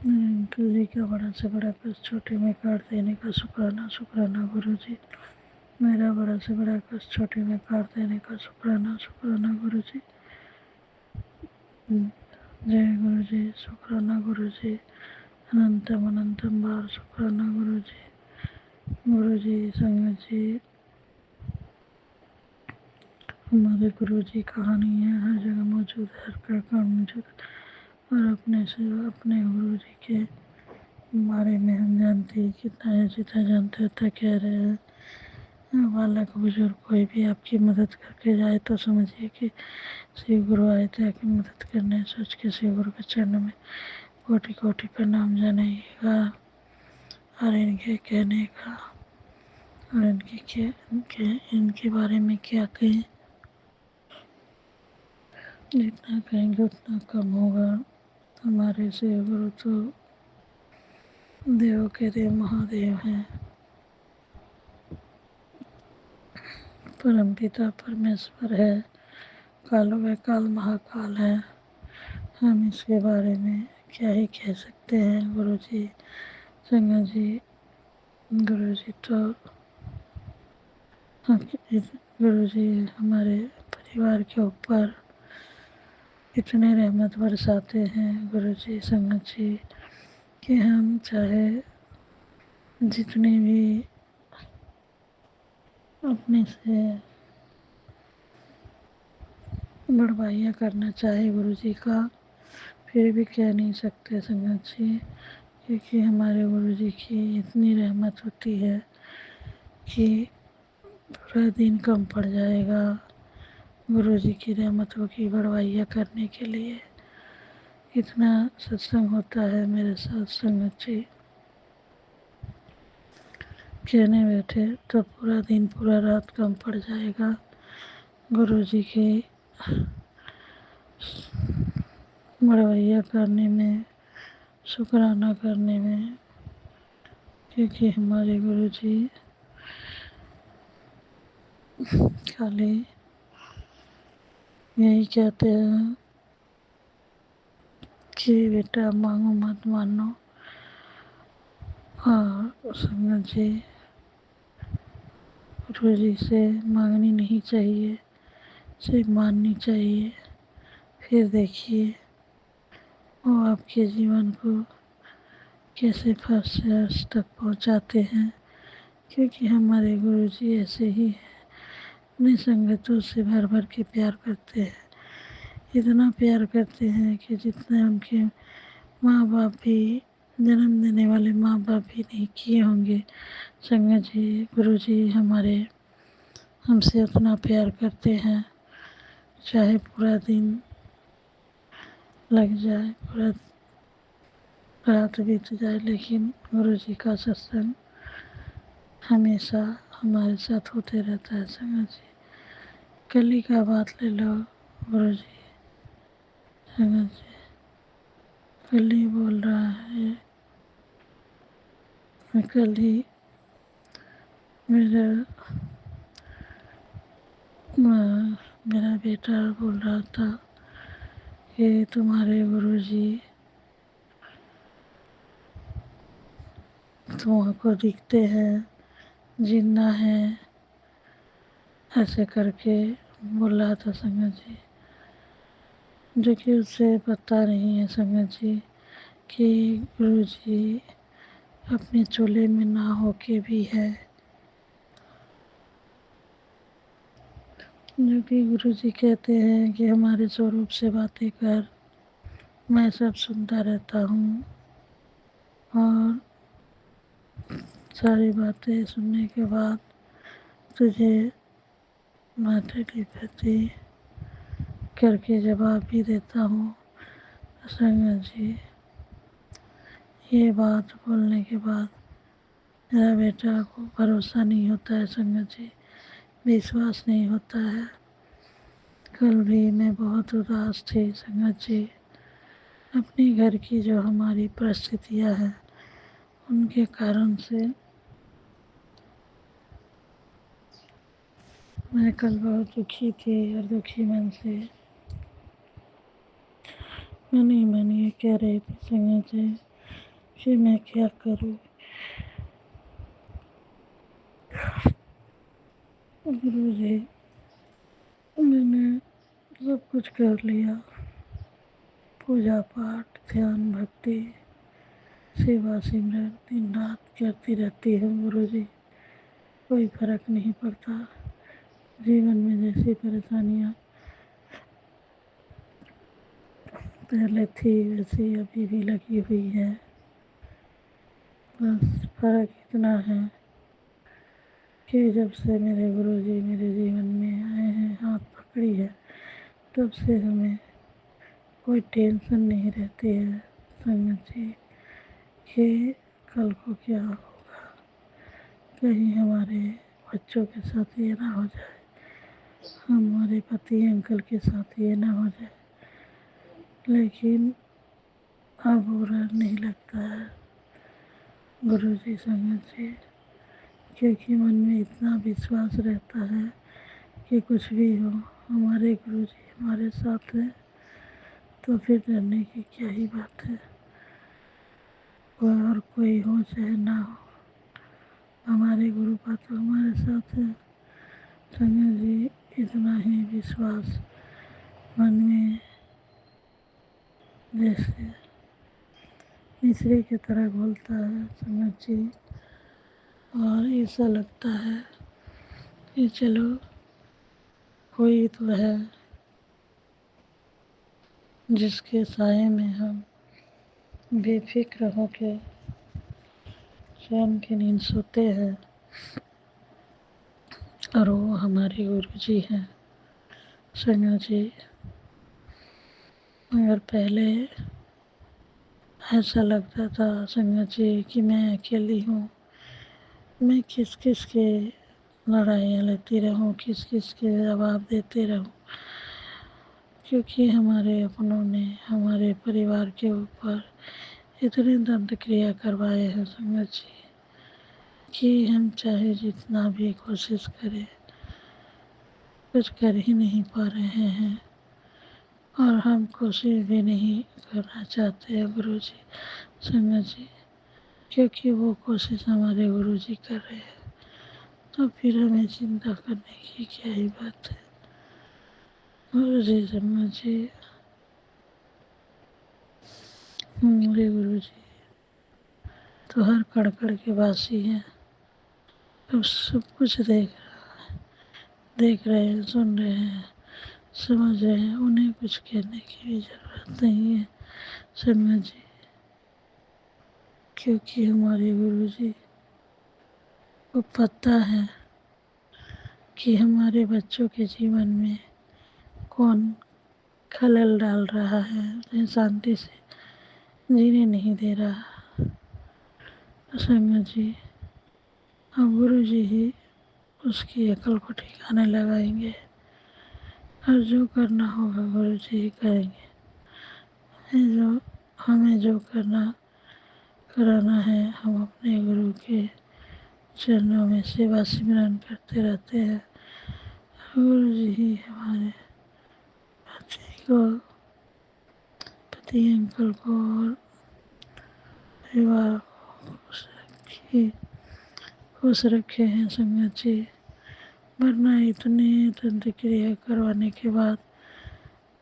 मेरे अंकल जी का बड़ा से बड़ा कष्ट छोटे में काट देने का शुक्राना। शुक्राना गुरु जी। मेरा बड़ा से बड़ा कष्ट छोटे में काट देने का शुक्राना। शुक्राना गुरु जी। जय गुरु जी। शुक्राना गुरु जी। अनंतम अनंतम बार शुक्राना गुरु जी। गुरु जी संगत जी, हमारे गुरु जी कहानी है, हर जगह मौजूद है, हर प्रकार मौजूद है। और अपने से अपने गुरु जी के बारे में हम जानते हैं कितना है, जितना जानते उतना कह रहे हैं। बालक बुजुर्ग कोई भी आपकी मदद करके जाए तो समझिए कि शिव गुरु आए थे आपकी मदद करने। सोच के शिव गुरु के चरणों में कोटि कोटि प्रणाम जानाइएगा। और इनके कहने का और इनके बारे में क्या कहें, जितना कहेंगे उतना कम होगा। हमारे शिव गुरु तो देवों के देव महादेव हैं, परम पिता परमेश्वर है, कालो व काल महाकाल है। हम इसके बारे में क्या ही कह सकते हैं। गुरु जी संगत जी, गुरु जी तो गुरु जी हमारे परिवार के ऊपर इतने रहमत बरसाते हैं गुरु जी संगत जी, कि हम चाहे जितने भी अपने से बड़वाइयाँ करना चाहे गुरु जी का, फिर भी कह नहीं सकते संगत जी, क्योंकि हमारे गुरु जी की इतनी रहमत होती है कि पूरा दिन कम पड़ जाएगा गुरु जी की रहमत होगी बड़वाइयाँ करने के लिए। इतना सत्संग होता है मेरे साथ संगत जी, कहने बैठे तो पूरा दिन पूरा रात कम पड़ जाएगा गुरु जी की बड़वैया करने में, शुक्राना करने में, क्योंकि हमारे गुरु जी खाली यही कहते हैं कि बेटा मांगो मत मानो। और संगत जी गुरु जी से मांगनी नहीं चाहिए, सिर्फ माननी चाहिए। फिर देखिए वो आपके जीवन को कैसे फर्स्ट से अर्श तक पहुंचाते हैं, क्योंकि हमारे गुरु जी ऐसे ही हैं, अपनी संगतों से भर भर के प्यार करते हैं। इतना प्यार करते हैं कि जितना उनके माँ बाप भी, जन्म देने वाले माँ बाप भी नहीं किए होंगे। संगत जी, गुरु जी हमारे हमसे उतना प्यार करते हैं, चाहे पूरा दिन लग जाए, पूरा रात बीत जाए, लेकिन गुरु जी का सत्संग हमेशा हमारे साथ होते रहता है। संगत जी, कल ही का बात ले लो गुरु जी, संगत जी कल ही बोल रहा है, कल ही मेरा मेरा बेटा बोल रहा था कि तुम्हारे गुरु जी तुमको दिखते हैं, जिन्ना है, ऐसे करके बोल रहा था संगत जी। जो कि उसे पता नहीं है संगत जी कि गुरु जी अपने चोले में ना होके भी है। जो कि गुरु जी कहते हैं कि हमारे स्वरूप से बातें कर, मैं सब सुनता रहता हूँ, और सारी बातें सुनने के बाद तुझे बातें की प्रति करके जवाब भी देता हूँ। संगत जी, ये बात बोलने के बाद मेरा बेटा को भरोसा नहीं होता है संगत जी, विश्वास नहीं होता है। कल भी मैं बहुत उदास थी संगत जी, अपने घर की जो हमारी परिस्थितियाँ हैं उनके कारण से मैं कल बहुत दुखी थी, और दुखी मन से मन ही मन ये कह रही थी संगत जी कि मैं क्या करूँ। गुरु जी, मैंने सब कुछ कर लिया, पूजा पाठ, ध्यान, भक्ति, सेवा, सिमरन दिन रात करती रहती हूँ गुरु जी, कोई फर्क नहीं पड़ता। जीवन में जैसी परेशानियाँ पहले थी वैसी अभी भी लगी हुई है, बस फर्क इतना है कि जब से मेरे गुरु जी मेरे जीवन में आए हैं, हाथ पकड़ी है, तब से हमें कोई टेंशन नहीं रहती है संगत जी कि कल को क्या होगा, कहीं हमारे बच्चों के साथ ये ना हो जाए, हमारे पति अंकल के साथ ये ना हो जाए। लेकिन अब बुरा नहीं लगता है गुरु जी संगत जी, क्योंकि मन में इतना विश्वास रहता है कि कुछ भी हो हमारे गुरु जी हमारे साथ है, तो फिर डरने की क्या ही बात है। और कोई हो चाहे ना हो, हमारे गुरु का तो हमारे साथ है संगत जी। इतना ही विश्वास मन में जैसे मिश्री की तरह घुलता है संगत जी, और ऐसा लगता है कि चलो कोई तो है जिसके साए में हम बेफिक्र होकर चैन की नींद सोते हैं, और वो हमारे गुरु जी हैं संगत जी। मगर पहले ऐसा लगता था संगत जी कि मैं अकेली हूँ, मैं किस किस के लड़ाइयाँ लेती रहूँ, किस किस के जवाब देते रहूँ, क्योंकि हमारे अपनों ने हमारे परिवार के ऊपर इतने दंड क्रिया करवाए हैं संगत जी कि हम चाहे जितना भी कोशिश करें कुछ कर ही नहीं पा रहे हैं, और हम कोशिश भी नहीं करना चाहते हैं गुरु जी संगत जी, क्योंकि वो कोशिश हमारे गुरु जी कर रहे हैं। तो फिर हमें चिंता करने की क्या ही बात है। गुरु जी समझिए, हमारे गुरु जी तो हर कण के वासी हैं, तो सब कुछ देख रहे हैं, सुन रहे हैं, समझ रहे हैं, उन्हें कुछ कहने की भी जरूरत नहीं है शर्मा जी, क्योंकि हमारे गुरु जी को पता है कि हमारे बच्चों के जीवन में कौन खलल डाल रहा है, उन्हें शांति से जीने नहीं दे रहा। तो शर्मा जी, अब गुरु जी ही उसकी अकल को ठिकाने लगाएंगे और जो करना होगा गुरु जी ही करेंगे। हमें जो कराना है, हम अपने गुरु के चरणों में सेवा सिमरन करते रहते हैं। गुरु जी ही हमारे पति अंकल को और परिवार को खुश रखे हैं संगत जी, वरना इतने तंत्र क्रिया करवाने के बाद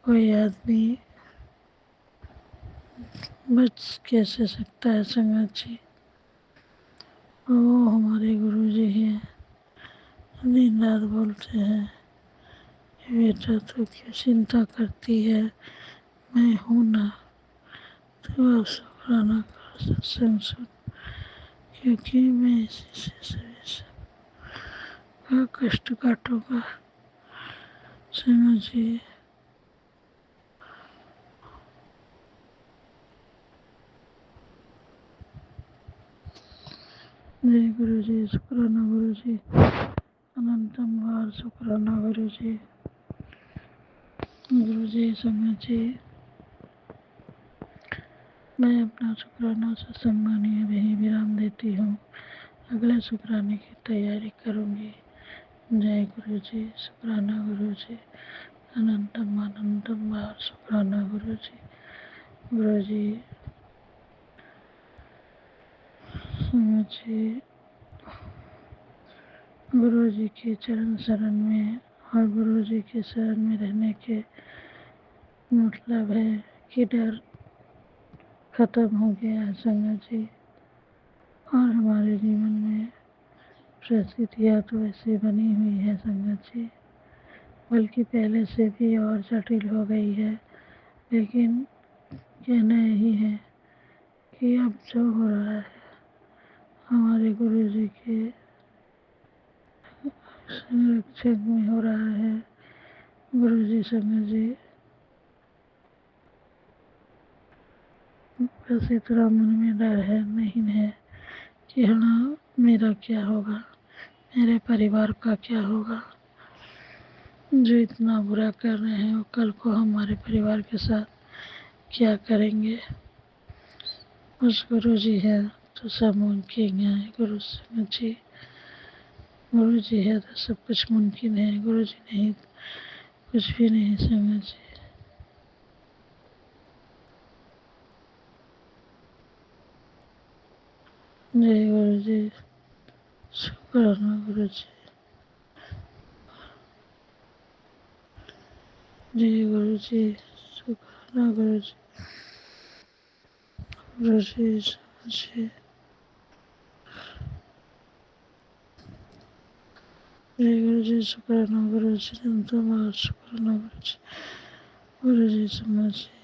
कोई आदमी बच कैसे सकता है संगत जी। वो हमारे गुरु जी हैं, दिन रात बोलते हैं, बेटा तू क्यों चिंता करती है, मैं हूँ ना, तो आप शुक्राना कर सत्संग सुन, क्योंकि मैं इसी से सभी सबका कष्ट काटूंगा। समझ जी, जय गुरु जी, शुक्राना गुरु जी, अनंतम बार शुक्राना गुरु जी। गुरु जी समझ जी, मैं अपना शुक्राना सत्संग मानिए यही विराम देती हूँ, अगले शुक्राने की तैयारी करूँगी। जय गुरु जी, शुक्राना गुरु जी, अनंतम बार शुक्राना गुरु जी। गुरु जी समझ जी, गुरु जी के चरण शरण में और गुरु जी के शरण में रहने के मतलब है कि डर खत्म हो गया है संगत जी, और हमारे जीवन में परिस्थितियाँ तो ऐसी बनी हुई है संगत जी, बल्कि पहले से भी और जटिल हो गई है। लेकिन कहना यही है कि अब जो हो रहा है हमारे गुरु जी के संरक्षण में हो रहा है। गुरु जी संगत जी, बस इतना मन में डर है नहीं है कि हाँ मेरा क्या होगा, मेरे परिवार का क्या होगा, जो इतना बुरा कर रहे हैं वो कल को हमारे परिवार के साथ क्या करेंगे। बस गुरु जी है तो सब मुमकिन है। गुरु संगत जी, गुरु जी है तो सब कुछ मुमकिन है, गुरु जी नहीं कुछ भी नहीं संगत जी। जय गुरु जी, शुक्राना गुरु जी, जय गुरु जी, शुक्राना गुरु जी। गुरु जी समझिए, जय गुरु जी, शुक्राना गुरु जी, अनंतमार शुक्राना गुरु जी। गुरु जी समझिए,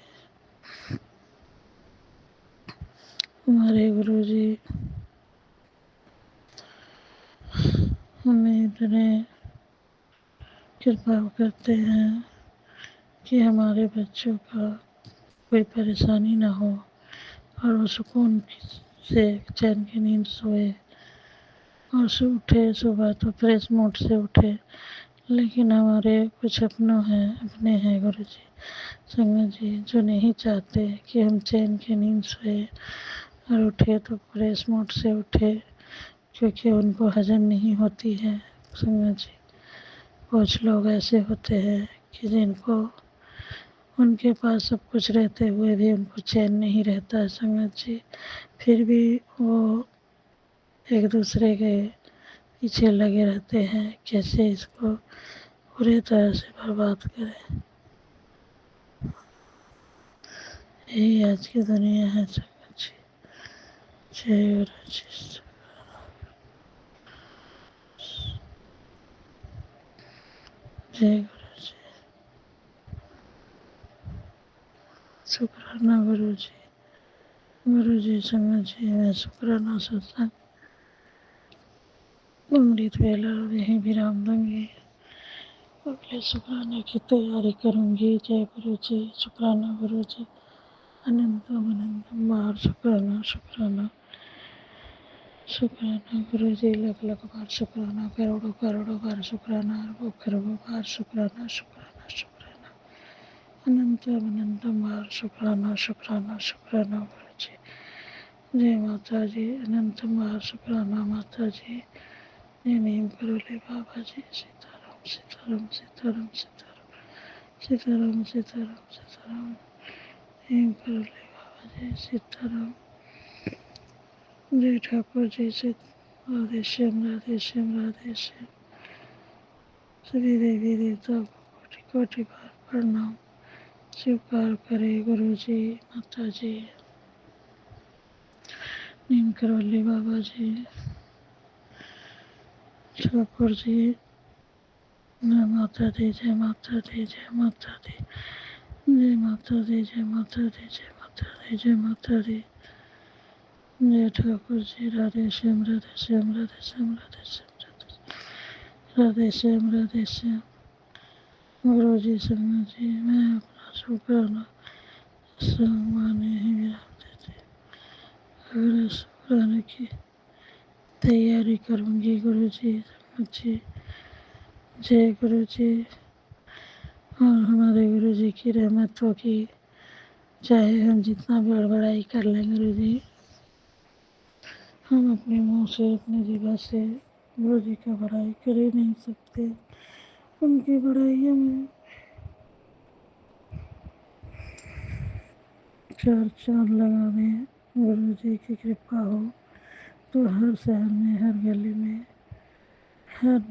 हमारे गुरु जी हमें इतने कृपा करते हैं कि हमारे बच्चों का कोई परेशानी ना हो और वो सुकून से चैन की नींद सोए और उठे सुबह तो फ्रेश मूड से उठे। लेकिन हमारे कुछ अपने हैं गुरु जी संगत जी, जो नहीं चाहते कि हम चैन की नींद सोए और उठे तो फ्रेश मूड से उठे, क्योंकि उनको हजम नहीं होती है संगत जी। कुछ लोग ऐसे होते हैं कि जिनको उनके पास सब कुछ रहते हुए भी उनको चैन नहीं रहता है संगत जी, फिर भी वो एक दूसरे के पीछे लगे रहते हैं कैसे इसको पूरी तरह से बर्बाद करें। यही आज की दुनिया है संगत जी। जय गुरु जी। जय गुरु जी। शुक्राना गुरु जी। गुरु जी संगत जी मैं शुक्राना सत्संग अमृत वेला यहीं विराम दूंगी। अगले शुक्राने की तैयारी करूंगी। जय गुरु जी। शुक्राना गुरु जी। अनंतम अनंतम बार शुक्राना शुक्राना शुक्राना गुरु जी। लख लख बार शुक्राना। करोड़ों करोड़ों बार शुक्राना। अरबों खरबों बार शुक्राना शुक्राना शुक्राना। अनंतम अनंतम बार शुक्राना शुक्राना शुक्राना गुरु जी। जय माता जी। अनंतम बार शुक्राना माता जी। जय नीम करोले बाबा जी। सीताराम सीताराम सीताराम सीताराम सीताराम सीताराम सीताराम। नीम करोले बाबा जी। सीताराम। जय ठाकुर जी से राधे श्याम राधे श्याम राधे श्याम। सभी देवी देवता को कोटि कोटि बार प्रणाम स्वीकार करे गुरु जी माता जी। नीम करवली बाबा जी ठाकुर जी। जय माता दी जय माता दी जय माता दी जय माता दी जय माता दी जय माता दी जय माता दी। जय ठाकुर जी। राधे श्याम राधे श्याम राधे श्याम राधे श्याम राधे श्याम राधे श्याम। गुरु जी संगत जी मैं अपना शुक्राना सम्माने ही विराम देती अगले शुक्राने की तैयारी करूंगी। गुरु जी संगत जी। जय गुरु जी। और हमारे गुरु जी की रहमत हो कि चाहे हम जितना बड़बड़ाई कर लें गुरु जी, हम अपने मुंह से अपनी जीभा से गुरु जी का बड़ाई कर ही नहीं सकते। उनकी बड़ाई में चार चांद लगा दें। गुरु जी की कृपा हो तो हर शहर में हर गली में हर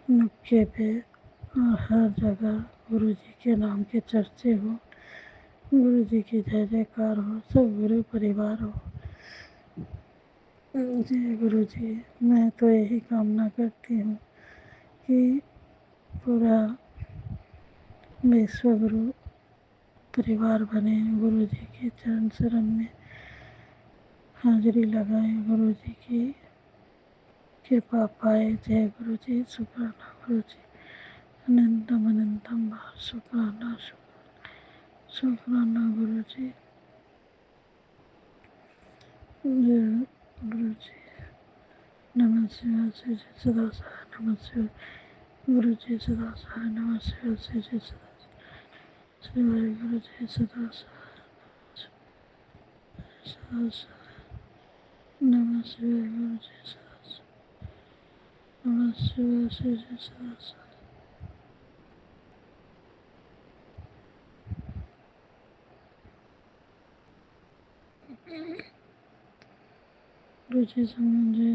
नुक्के पे और हर जगह गुरु जी के नाम के चर्चे हो। गुरु जी की जय जयकार हो। सब गुरु परिवार हो। जय गुरु जी। मैं तो यही कामना करती हूँ कि पूरा विश्व गुरु परिवार बने। गुरु जी के चरण शरण में हाजिरी लगाए। गुरु जी की कृपा पाए। जय गुरु जी। शुक्राना गुरु जी। अनंतम अनंतम बार शुक्राना शुक्राना गुरु जी। जय गुरु जी। नमः शिवाय श्री जय सदा सहाय। नमः शिवाय गुरु जी सदा सहाय। नमः शिवाय श्री जय सदा शिवाय गुरु जी सदा सहाय सदा सहाय। नमः शिवाय गुरु जी सदा सहाय। नमः शिवाय श्री जय सदा सहाय। गुरु जी समझे।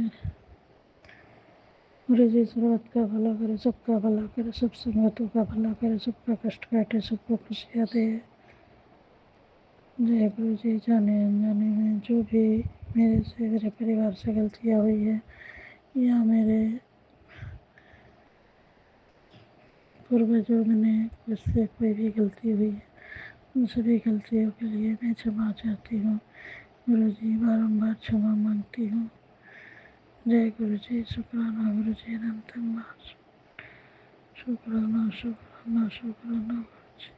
गुरु जी सर्वत का भला करे सबका भला करे सब संगतों का भला करे सबका कष्ट काटे सबको खुशियाँ दे। जय गुरु जी। जाने अनजाने में जो भी मेरे से मेरे परिवार से गलतियाँ हुई है या मेरे पूर्वजों में मुझसे कोई भी गलती हुई है उन सभी गलतियों के लिए मैं क्षमा चाहती हूँ। गुरु जी बारम्बार क्षमा मांगती हूँ। जय गुरु जी। शुक्राना गुरु जी। अनंतम बार शुक्राना शुक्राना शुक्राना गुरु जी।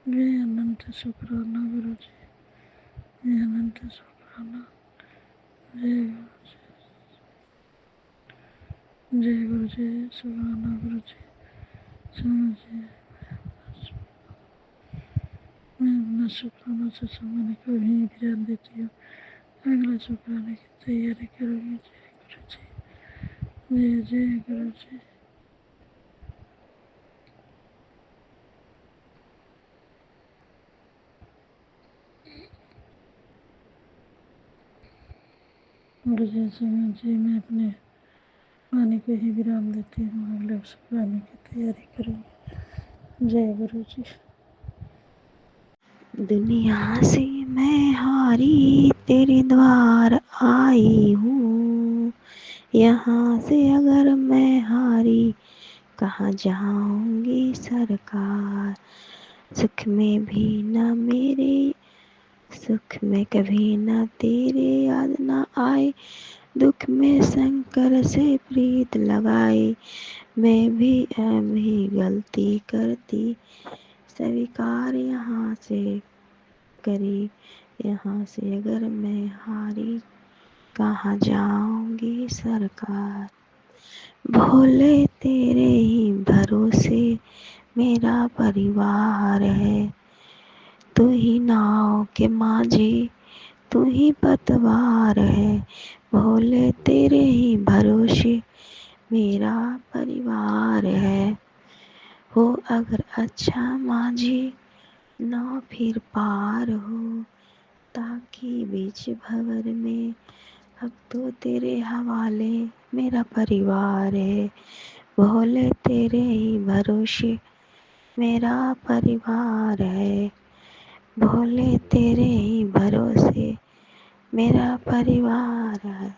जय अनंत शुक्राना गुरु जी। जय अनंत शुक्राना। जय गुरु जी। जय गुरु जी। शुक्राना गुरु जी। समझ जी। मैं अपना शुक्राना से समय को ही विराम देती हूँ। अगला शुक्राने की तैयारी करूँगी। जय गुरु जी। जय जय गुरु जी। गुरु जी मैं अपने वाणी को ही विराम देती हूँ, अगले शुक्राने की तैयारी करूँगी। जय गुरु जी। दुनिया से मैं हारी तेरे द्वार आई हूँ, यहाँ से अगर मैं हारी कहाँ जाऊंगी सरकार। सुख में भी न मेरे, सुख में कभी न तेरे याद न आए, दुख में शंकर से प्रीत लगाई। मैं भी गलती करती, स्वीकार यहाँ से करी, यहाँ से अगर मैं हारी कहाँ जाऊंगी सरकार। भोले तेरे ही भरोसे मेरा परिवार है, तू ही नाव के माझी, तू ही पतवार है। भोले तेरे ही भरोसे मेरा परिवार है, हो अगर अच्छा माझी नाव फिर पार हो, ताकि बीच भंवर में अब तो तेरे हवाले मेरा परिवार है। भोले तेरे ही भरोसे मेरा परिवार है, भोले तेरे ही भरोसे मेरा परिवार है।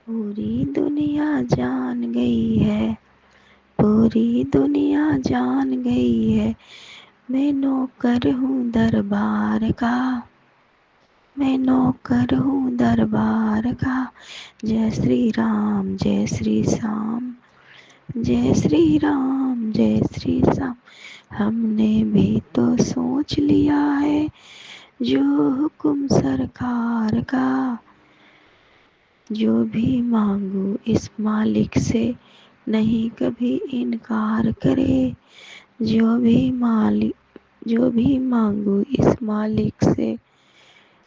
पूरी दुनिया जान गई है, पूरी दुनिया जान गई है, मैं नौकर हूँ दरबार का, मैं नौकर हूँ दरबार का। जय श्री राम जय श्री श्याम, जय श्री राम जय श्री श्याम। हमने भी तो सोच लिया है जो हुक्म सरकार का, जो भी मांगू इस मालिक से नहीं कभी इनकार करे, जो भी मांगू इस मालिक से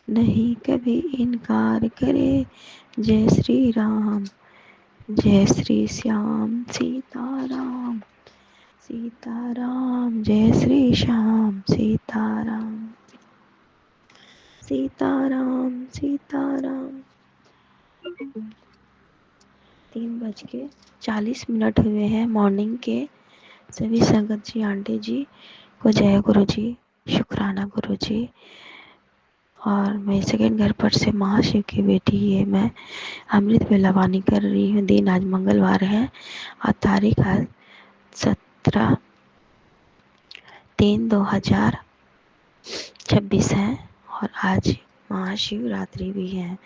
नहीं कभी इनकार करे। जय श्री राम जय श्री श्याम, सीताराम सीताराम, जय श्री श्याम, सीताराम सीताराम सीताराम। 3:40 हुए हैं मॉर्निंग के। सभी संगत जी आंटी जी को जय गुरु जी, शुक्राना गुरु जी। और मैं सेकंड घर पर से महाशिव की बेटी है, मैं अमृत वेला वाणी कर रही हूँ। दिन आज मंगलवार है और तारीख आज 17/3/2026 है और आज महाशिवरात्रि भी है।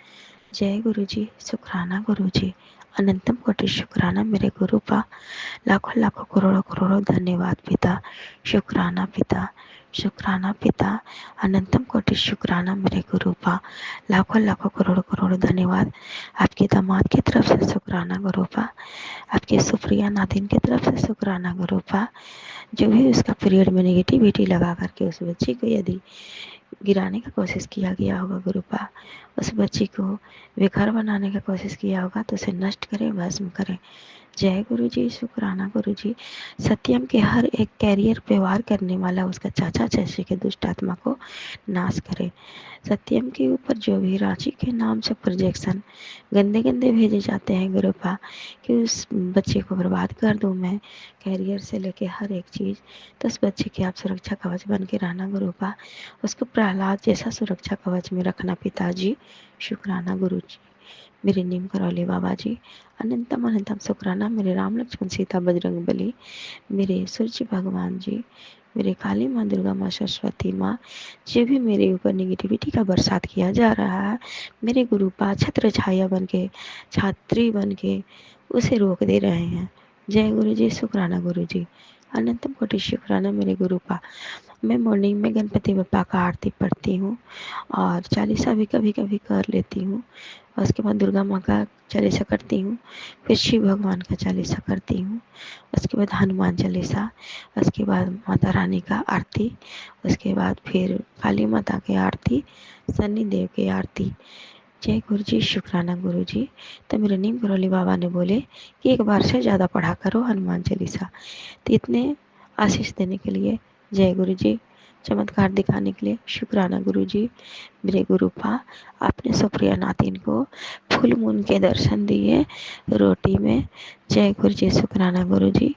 जय गुरु जी, शुक्राना गुरु जी, अनंतम कोटि शुक्राना मेरे गुरु पा, लाखों लाखों करोड़ों करोड़ों धन्यवाद पिता, शुक्राना पिता, शुक्राना पिता, अनंतम कोटि शुक्राना मेरे गुरु पा, लाखों लाखों करोड़ों करोड़ों धन्यवाद। आपके दामाद की तरफ से शुक्राना गुरु पा, आपके सुप्रिया नादिन की तरफ से शुक्राना गुरु पा। जो भी उसका पीरियड में नेगेटिविटी लगा करके उस बच्ची को यदि गिराने का कोशिश किया गया होगा गुरुपा, उस बच्ची को बेघर बनाने का कोशिश किया होगा तो उसे नष्ट करें, भस्म करें। जय गुरु जी, शुक्राना गुरु जी। सत्यम के हर एक कैरियर पे वार करने वाला उसका चाचा चाची के दुष्ट आत्मा को नाश करे। सत्यम के ऊपर जो भी रांची के नाम से प्रोजेक्शन गंदे गंदे भेजे जाते हैं गुरुपा, कि उस बच्चे को बर्बाद कर दूं मैं, कैरियर से लेके हर एक चीज़, तो उस बच्चे की आप सुरक्षा कवच बन के रहना गुरुपा, उसको प्रहलाद जैसा सुरक्षा कवच में रखना पिताजी, शुक्राना गुरु जी। मेरे नीम करौली बाबा जी, अनंतम अनंतम शुक्राना मेरे राम लक्ष्मण सीता बजरंग बली, मेरे सूर्य भगवान जी, मेरे काली माँ दुर्गा माँ सरस्वती माँ। जो भी मेरे ऊपर निगेटिविटी का बरसात किया जा रहा है, मेरे गुरु पा छत्र छाया बन के, छात्री बन के उसे रोक दे रहे हैं। जय गुरु जी, शुक्राना गुरु जी, अनंतम कोटि शुक्राना मेरे गुरु पा। मैं मॉर्निंग में गणपति बप्पा का आरती पढ़ती हूँ और चालीसा भी कभी कभी कर लेती हूँ। उसके बाद दुर्गा माँ का चालीसा करती हूँ, फिर शिव भगवान का चालीसा करती हूँ, उसके बाद हनुमान चालीसा, उसके बाद माता रानी का आरती, उसके बाद फिर काली माता की आरती, शनि देव की आरती। जय गुरु जी, शुक्राना गुरु जी। तो मेरे नीम करौली बाबा ने बोले कि एक बार से ज़्यादा पढ़ा करो हनुमान चालीसा। तो इतने आशीष देने के लिए जय गुरु जी, चमत्कार दिखाने के लिए शुक्राना गुरुजी। मेरे गुरुपा, आपने सुप्रिया नातिन को फुल मून के दर्शन दिए रोटी में। जय गुरु जी, शुक्राना गुरुजी।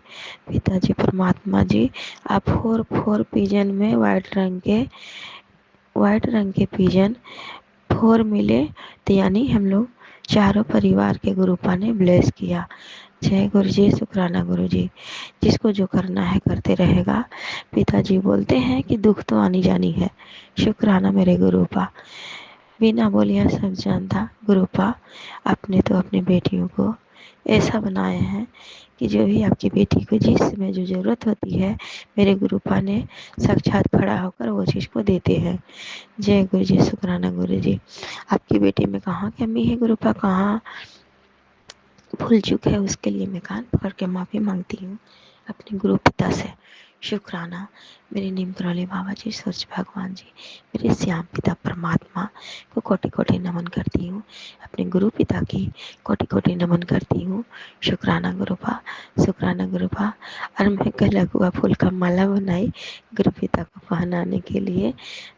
पिताजी परमात्मा जी, आप फोर फोर पिजन में वाइट रंग के पिजन फोर मिले, तो यानी हम लोग चारों परिवार के गुरुपा ने ब्लेस किया। जय गुरु जी, शुक्राना गुरु जी। जिसको जो करना है करते रहेगा। पिताजी बोलते हैं कि दुख तो आनी जानी है। शुक्राना मेरे गुरुपा। बिना बोलिया सब जानता गुरुपा, आपने तो अपनी बेटियों को ऐसा बनाए हैं कि जो भी आपकी बेटी को जिस समय जो ज़रूरत होती है, मेरे गुरुपा ने साक्षात खड़ा होकर वो चीज़ को देते हैं। जय गुरु जी, शुक्राना गुरु जी। आपकी बेटी में कहाँ कमी है गुरुपा, कहाँ भूल चूक है, उसके लिए मैं कान पकड़ के माफ़ी मांगती हूँ अपने गुरु पिता से। शुक्राना मेरे नीम करौली बाबा जी, सूरज भगवान जी, मेरे श्याम पिता परमात्मा को कोटि कोटि नमन करती हूँ। अपने गुरु पिता की कोटि कोटि नमन करती हूँ। शुक्राना गुरुपा, शुक्राना गुरुपा। और मैं कल लघुआ फूल का माला बनाई गुरु पिता को पहनाने के लिए।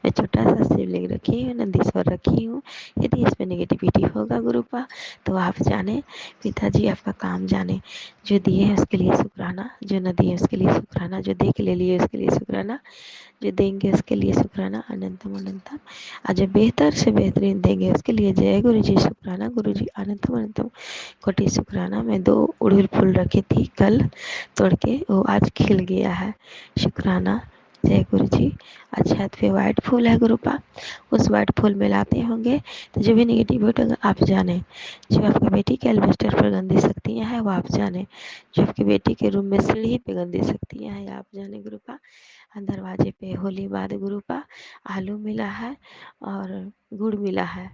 मैं छोटा सा शिवलिंग रखी हूँ, नंदीश्वर रखी हूँ। यदि इसमें नेगेटिविटी होगा गुरुपा तो आप जाने, पिताजी आपका काम जाने। जो दिए हैं उसके लिए शुक्राना, जो न दिए उसके लिए शुक्राना, जो दे के ले लिए उसके लिए शुक्राना, जो देंगे उसके लिए शुक्राना अनंतम अनंतम। और जो बेहतर से बेहतरीन देंगे उसके लिए जय गुरु जी, शुक्राना गुरु जी, अनंतम अनंतम कोटि शुक्राना। मैं 2 उड़हुल फूल रखी थी कल तोड़ के, वो आज खिल गया है। शुक्राना, जय गुरु जी। अच्छा, पे वाइट फूल है गुरुपा, उस वाइट फूल मिलाते होंगे तो जो भी नेगेटिव होगा आप जाने। जो आपकी बेटी के एल्वेस्टर पर गंदी शक्तियाँ हैं वो आप जाने। जो आपकी बेटी के रूम में सीढ़ी पे गंदी शक्तियाँ हैं आप जाने गुरुपा। दरवाजे पे होली बाद गुरुपा आलू मिला है और गुड़ मिला है।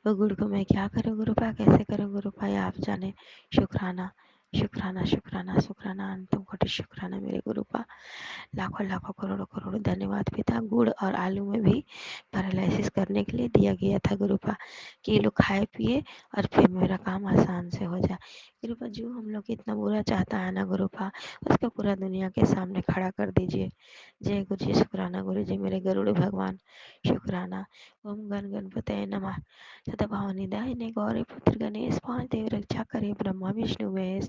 वो गुड़ को मैं क्या करूँ गुरुपा, कैसे करूँ गुरुपा, ये आप जाने। शुक्राना, शुक्राना, शुक्राना, शुक्राना, अनंतम कोटि शुक्राना मेरे गुरुपा। लाखों लाखों करोड़ों करोड़ों धन्यवाद पिता। गुड़ और आलू में भी पैरालिसिस करने के लिए दिया गया था गुरुपा कि ये लोग खाए पिए और फिर मेरा काम आसान से हो जाए। गुरुपा, जो हम लोग को इतना बुरा चाहता है ना गुरुपा, उसको पूरा दुनिया के सामने खड़ा कर दीजिए। जय गुरु जी, शुक्राना गुरु जी, मेरे गरुड़ भगवान। शुक्राना। ओम गण गणपतये नमः। सदा भवानीदायिने गौरी पुत्र गणेश, पांच देव रक्षा करे ब्रह्मा विष्णु महेश।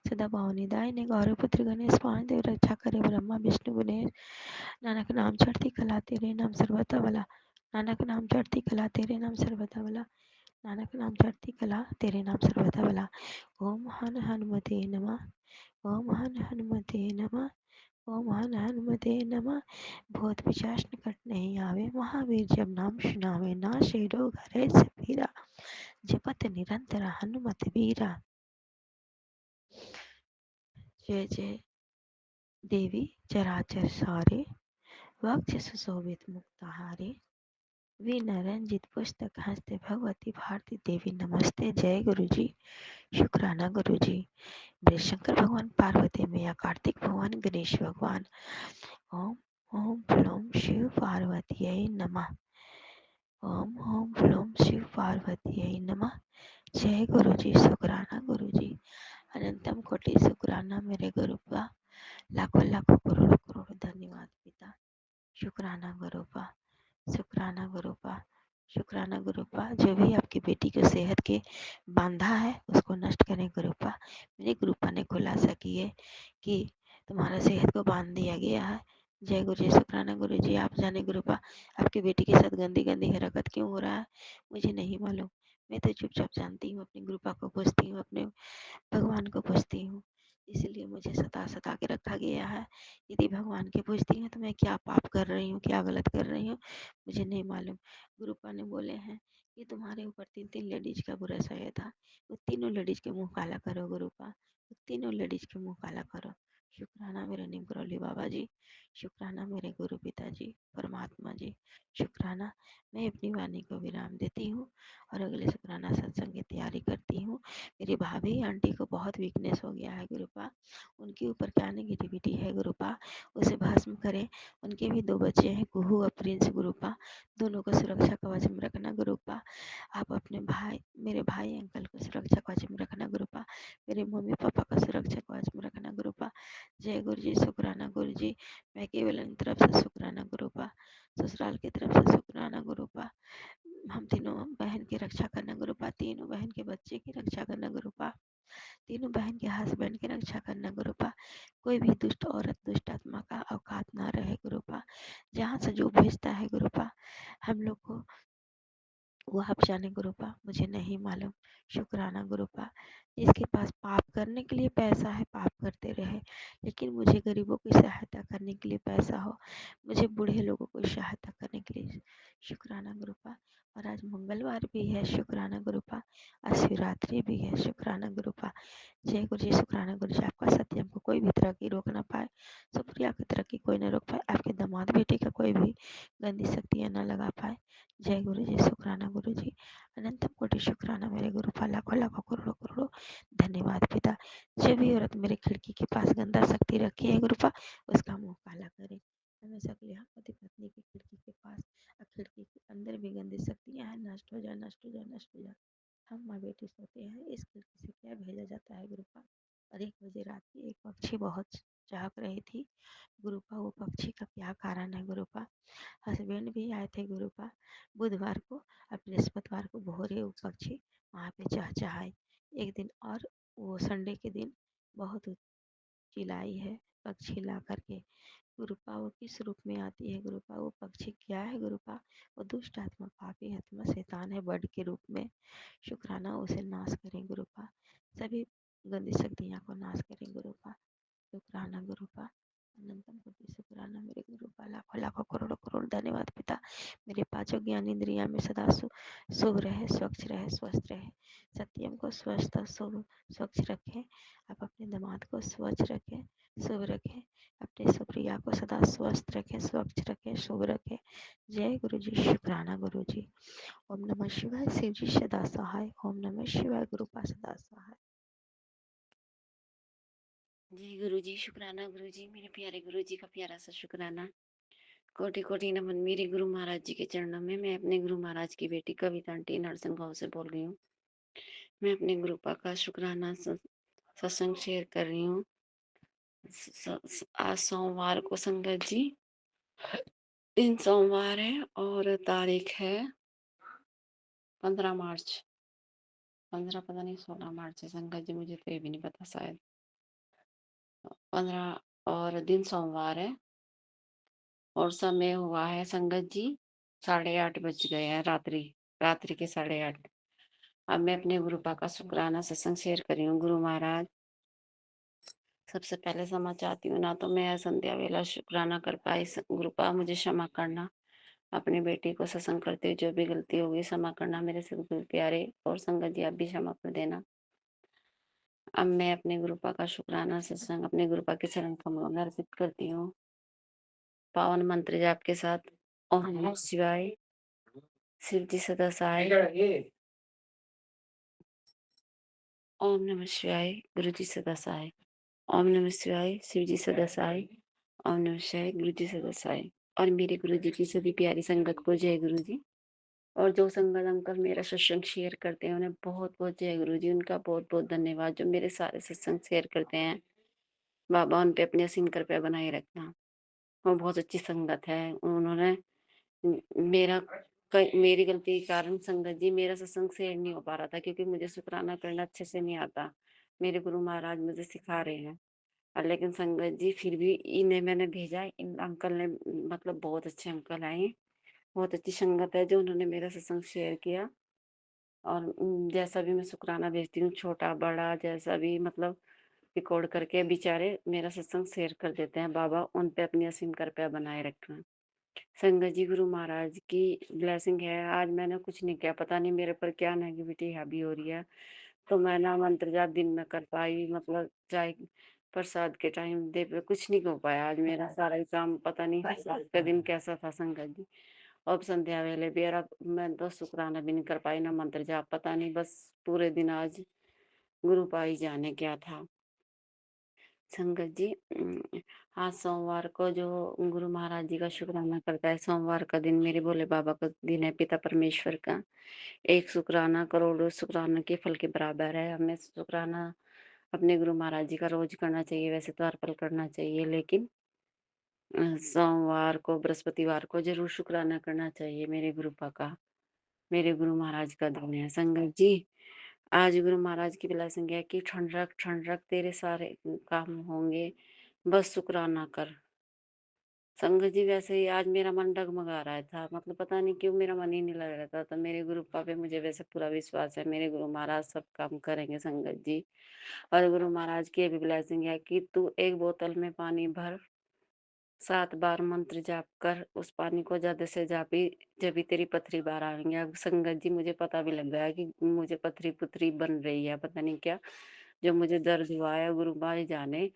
सदा भवानीदायिने गौरी पुत्र गणेश, पांच देव रक्षा करे ब्रह्मा विष्णु गणेश। नानक नाम चढ़ती कला तेरे नाम सर्वथा भला। नानक नाम चढ़ती कला तेरे नाम सर्वथा भला। नानक नाम चढ़ती कला तेरे नाम सर्वथा भला। ओम हन हनुमते नमः। ओम हन हनुमते नमः। ओम हन हनुमते नमः। भूत पिशाच निकट नहीं आवे, महावीर जब नाम सुनावे, नासे रोग हरै सब पीरा। जपत निरंतर हनुमत वीरा। जय जय देवी चराचर सारे, वक्ष सुशोभित मुक्ताहारे, विनरंजित पुस्तक हस्ते, भगवती भारती देवी नमस्ते। जय गुरु जी, शुक्राना गुरु जी। मेरे शंकर भगवान, पार्वती मैया, कार्तिक भगवान, गणेश भगवान। ओम ओम प्लोम शिव पार्वतीयै नमः। ओम ओम प्लोम शिव पार्वतीयै नमः। जय गुरु जी, शुक्राना गुरु जी। अनंतम कोटि शुक्राना मेरे गुरुपा। लाखों लाखों करोड़ों करोड़ों धन्यवाद पिता। शुक्राना गुरुपा, शुक्राना गुरुपा, शुक्राना गुरुपा। जो भी आपकी बेटी को सेहत के बांधा है उसको नष्ट करें गुरुपा। मेरे गुरुपा ने खुलासा किए कि तुम्हारा सेहत को बांध दिया गया है। जय गुरु जी, शुक्राना गुरु जी। आप जाने गुरुपा आपकी बेटी के साथ गंदी गंदी हरकत क्यों हो रहा है, मुझे नहीं मालूम। मैं तो चुपचाप जानती हूँ, अपनी गुरुपा को पूछती हूँ, अपने भगवान को पूछती हूँ। इसलिए मुझे सता सता के रखा गया है। यदि भगवान के पूछती हूँ तो मैं क्या पाप कर रही हूँ, क्या गलत कर रही हूँ, मुझे नहीं मालूम। गुरुपा ने बोले हैं कि तुम्हारे ऊपर 3 लेडीज का बुरा साया था, वो तीनों लेडीज के मुंह काला करो गुरुपा, वो तीनों लेडीज के मुंह काला करो। शुक्राना मेरे नीम करौली बाबा जी, शुक्राना मेरे गुरु पिताजी परमात्मा जी, शुक्राना। मैं अपनी वाणी को विराम देती हूँ और अगले शुक्राना सत्संग की तैयारी करती हूँ। मेरी भाभी आंटी को बहुत वीकनेस हो गया है गुरुपा, उनके ऊपर क्या नेगेटिविटी है गुरुपा, उसे भस्म करें। उनके भी 2 बच्चे हैं, कुहू और प्रिंस गुरुपा, दोनों को सुरक्षा कवच में रखना गुरुपा। आप अपने भाई, मेरे भाई अंकल को सुरक्षा कवच में रखना गुरुपा, मेरे मम्मी पापा को सुरक्षा कवच में रखना गुरुपा। जय गुरु जी, शुक्राना गुरु जी। मैं केवल इन तरफ से शुक्राना गुरुपा। ससुराल की तरफ से शुक्राना गुरुपा। हम तीनों बहन की रक्षा करना गुरुपा, तीनों बहन के बच्चे की रक्षा करना गुरुपा, तीनों बहन के हस्बैंड की रक्षा करना गुरुपा। कोई भी दुष्ट औरत, दुष्ट आत्मा का औकात ना रहे गुरुपा। जहाँ से जो भेजता है गुरुपा, हम लोग को वो आप जाने गुरुपा, मुझे नहीं मालूम। शुक्राना गुरुपा। जिसके पास पाप करने के लिए पैसा है, पाप करते रहे, लेकिन मुझे गरीबों की सहायता करने के लिए पैसा हो, मुझे बूढ़े लोगों को सहायता करने के लिए शुक्राना गुरुपा। और आज मंगलवार भी है, शुक्राना गुरुपा। आज शिवरात्रि भी है, शुक्राना गुरुपा। जय गुरु जी, शुक्राना गुरु जी। आपका सत्यम को कोई भी तरह की रोक ना पाए, सुप्रिया की तरह की कोई ना रोक पाए, आपके दामाद बेटे का कोई भी गंदी शक्तियाँ न लगा पाए। जय गुरु जी, शुक्राना गुरु जी। अनंतम कोटि शुक्राना मेरे गुरु का, लाखों लाखों करोड़ों करोड़ों धन्यवाद पिता। जो भी औरत मेरे खिड़की के पास गंदा शक्ति रखी है गुरुपा, उसका मुंह काला करे। हमेशा के लिए पति पत्नी की खिड़की के पास और खिड़की के अंदर भी गंदी शक्तियाँ हैं, नष्ट हो जाए, नष्ट हो जाए, नष्ट हो जाए। हम माँ बेटी सोते हैं, इस खिड़की से क्या भेजा जाता है गुरुपा। और 1 बजे रात की एक पक्षी बहुत चहक रही थी गुरुपा, वो पक्षी का क्या कारण है गुरुपा। हस्बैंड भी आए थे गुरुपा बुधवार को, और बृहस्पतिवार को भोरे वो पक्षी वहाँ पे चहचहाए। एक दिन और वो संडे के दिन बहुत चिल्लाई है पक्षी ला करके गुरुपा। वो किस रूप में आती है गुरुपा, वो पक्षी क्या है गुरुपा। वो दुष्ट आत्मा, पापी आत्मा, शैतान है बर्ड के रूप में। शुक्राना उसे नाश करें गुरुपा, सभी गंदी शक्तियाँ को नाश करें गुरुपा। शुक्राना गुरुपा। अनंतम कोटि शुक्राना मेरे गुरुपा, लाखों लाखों करोड़ों करोड़ धन्यवाद पिता। मेरे पांचों ज्ञान इंद्रिया में सदा शुभ रहे, स्वच्छ रहे, स्वस्थ रहे। सत्यम को स्वस्थ और शुभ स्वच्छ रखें। आप अपने दामाद को स्वच्छ रखें, शुभ रखें। अपने सुप्रिया को सदा स्वस्थ रखें, स्वच्छ रखें, शुभ रखें। जय गुरु जी, शुक्राना गुरु जी। ओम नमः शिवाय, शिव जी सदा सहाय। ओम नमः शिवाय, गुरुपा सदा सहाय। जय गुरु जी, शुक्राना गुरु जी, मेरे प्यारे गुरु जी का प्यारा सा शुक्राना। कोटि कोटि नमन मेरे गुरु महाराज जी के चरणों में। मैं अपने गुरु महाराज की बेटी कविता आंटी नरसिंह गांव से बोल रही हूँ। मैं अपने गुरुपा का शुक्राना सत्संग शेयर कर रही हूँ। आज सोमवार को संगत जी, दिन सोमवार है और तारीख है 15 मार्च, 15 पता नहीं 16 मार्च है संगत जी, मुझे तो ये भी नहीं पता, शायद 15, और दिन सोमवार है और समय हुआ है संगत जी 8:30 बज गए हैं, रात्रि के 8:30। अब मैं अपने गुरुपा का शुक्राना सत्संग शेयर कर रही हूँ। गुरु महाराज, सबसे पहले क्षमा चाहती हूँ, ना तो मैं संध्या वेला शुक्राना कर पाई। गुरुपा मुझे क्षमा करना, अपनी बेटी को सत्संग करते हुए जो भी गलती होगी क्षमा करना मेरे सदगुरु प्यारे, और संगत जी आप भी क्षमा कर देना। अब मैं अपने गुरुपा का शुक्राना सत्संग अपने गुरुपा के चरण कमलों में अर्पित करती हूँ। पावन मंत्र जाप के साथ। ओम नमः शिवाय, शिव जी सदा सहाय। ओम नमः शिवाय, गुरु जी सदा सहाय। ओम नमः शिवाय, शिव जी सदा सहाय। ओम नमः शिवाय, गुरु जी सदा सहाय। और मेरे गुरु जी की सभी प्यारी संगत को जय गुरु जी। और जो संगत अंकल मेरा सत्संग शेयर करते हैं उन्हें बहुत बहुत जय गुरु जी, उनका बहुत बहुत धन्यवाद। जो मेरे सारे सत्संग शेयर करते हैं, बाबा उन पे अपनी असीम कृपया बनाए रखना। वो बहुत अच्छी संगत है। उन्होंने मेरा मेरी गलती के कारण संगत जी मेरा सत्संग शेयर नहीं हो पा रहा था, क्योंकि मुझे शुक्राना करना अच्छे से नहीं आता। मेरे गुरु महाराज मुझे सिखा रहे हैं, और लेकिन संगत जी फिर भी इन्हें मैंने भेजा। इन अंकल ने, मतलब बहुत अच्छे अंकल आए, बहुत अच्छी संगत है जो उन्होंने मेरा सत्संग शेयर किया। और जैसा भी मैं शुक्राना भेजती हूँ, छोटा बड़ा जैसा भी, मतलब रिकॉर्ड करके बेचारे मेरा सत्संग शेयर कर देते हैं। बाबा उन पे अपनी असीम कृपया बनाए रखना। संगत जी, गुरु महाराज की ब्लेसिंग है। आज मैंने कुछ नहीं किया, पता नहीं मेरे पर क्या नेगेटिविटी हावी हो रही है, तो मैं ना मंत्र जाप दिन में कर पाई, मतलब चाय प्रसाद के टाइम दे पे कुछ नहीं हो पाया। आज मेरा सारा ही काम, पता नहीं आज का दिन कैसा था संगत जी। अब संध्या वेले भी यार, मैं तो शुक्राना भी नहीं कर पाई, ना मंत्र जाप, पता नहीं बस पूरे दिन आज गुरु पाई जाने क्या था। संगत जी, आज सोमवार को जो गुरु महाराज जी का शुक्राना करता है, सोमवार का दिन मेरे भोले बाबा का दिन है, पिता परमेश्वर का। एक शुक्राना करोड़ों शुक्राना के फल के बराबर है। हमें शुक्राना अपने गुरु महाराज जी का रोज करना चाहिए, वैसे तो हर पल करना चाहिए, लेकिन सोमवार को, बृहस्पतिवार को ज़रूर शुक्राना करना चाहिए मेरे गुरुपा का। मेरे गुरु महाराज का दिन है। संगत जी, आज गुरु महाराज की ब्लेसिंग है कि ठंड रख तेरे सारे काम होंगे, बस शुक्राना कर। संगत जी, वैसे ही आज मेरा मन डगमगा रहा था, मतलब पता नहीं क्यों मेरा मन ही नहीं लग रहा था। तो मेरे गुरुपा पे मुझे वैसे पूरा विश्वास है, मेरे गुरु महाराज सब काम करेंगे संगत जी। और गुरु महाराज की ये भी ब्लेसिंग है कि तू एक बोतल में पानी भर, 7 बार मंत्र जाप कर, उस पानी को ज्यादा से जापी, जब भी तेरी पथरी बाहर आएंगे। अब संगत जी, मुझे पता भी लग गया कि मुझे पथरी पुथरी बन रही है, पता नहीं क्या जो मुझे दर्द हुआ है, गुरु महाराज जाने।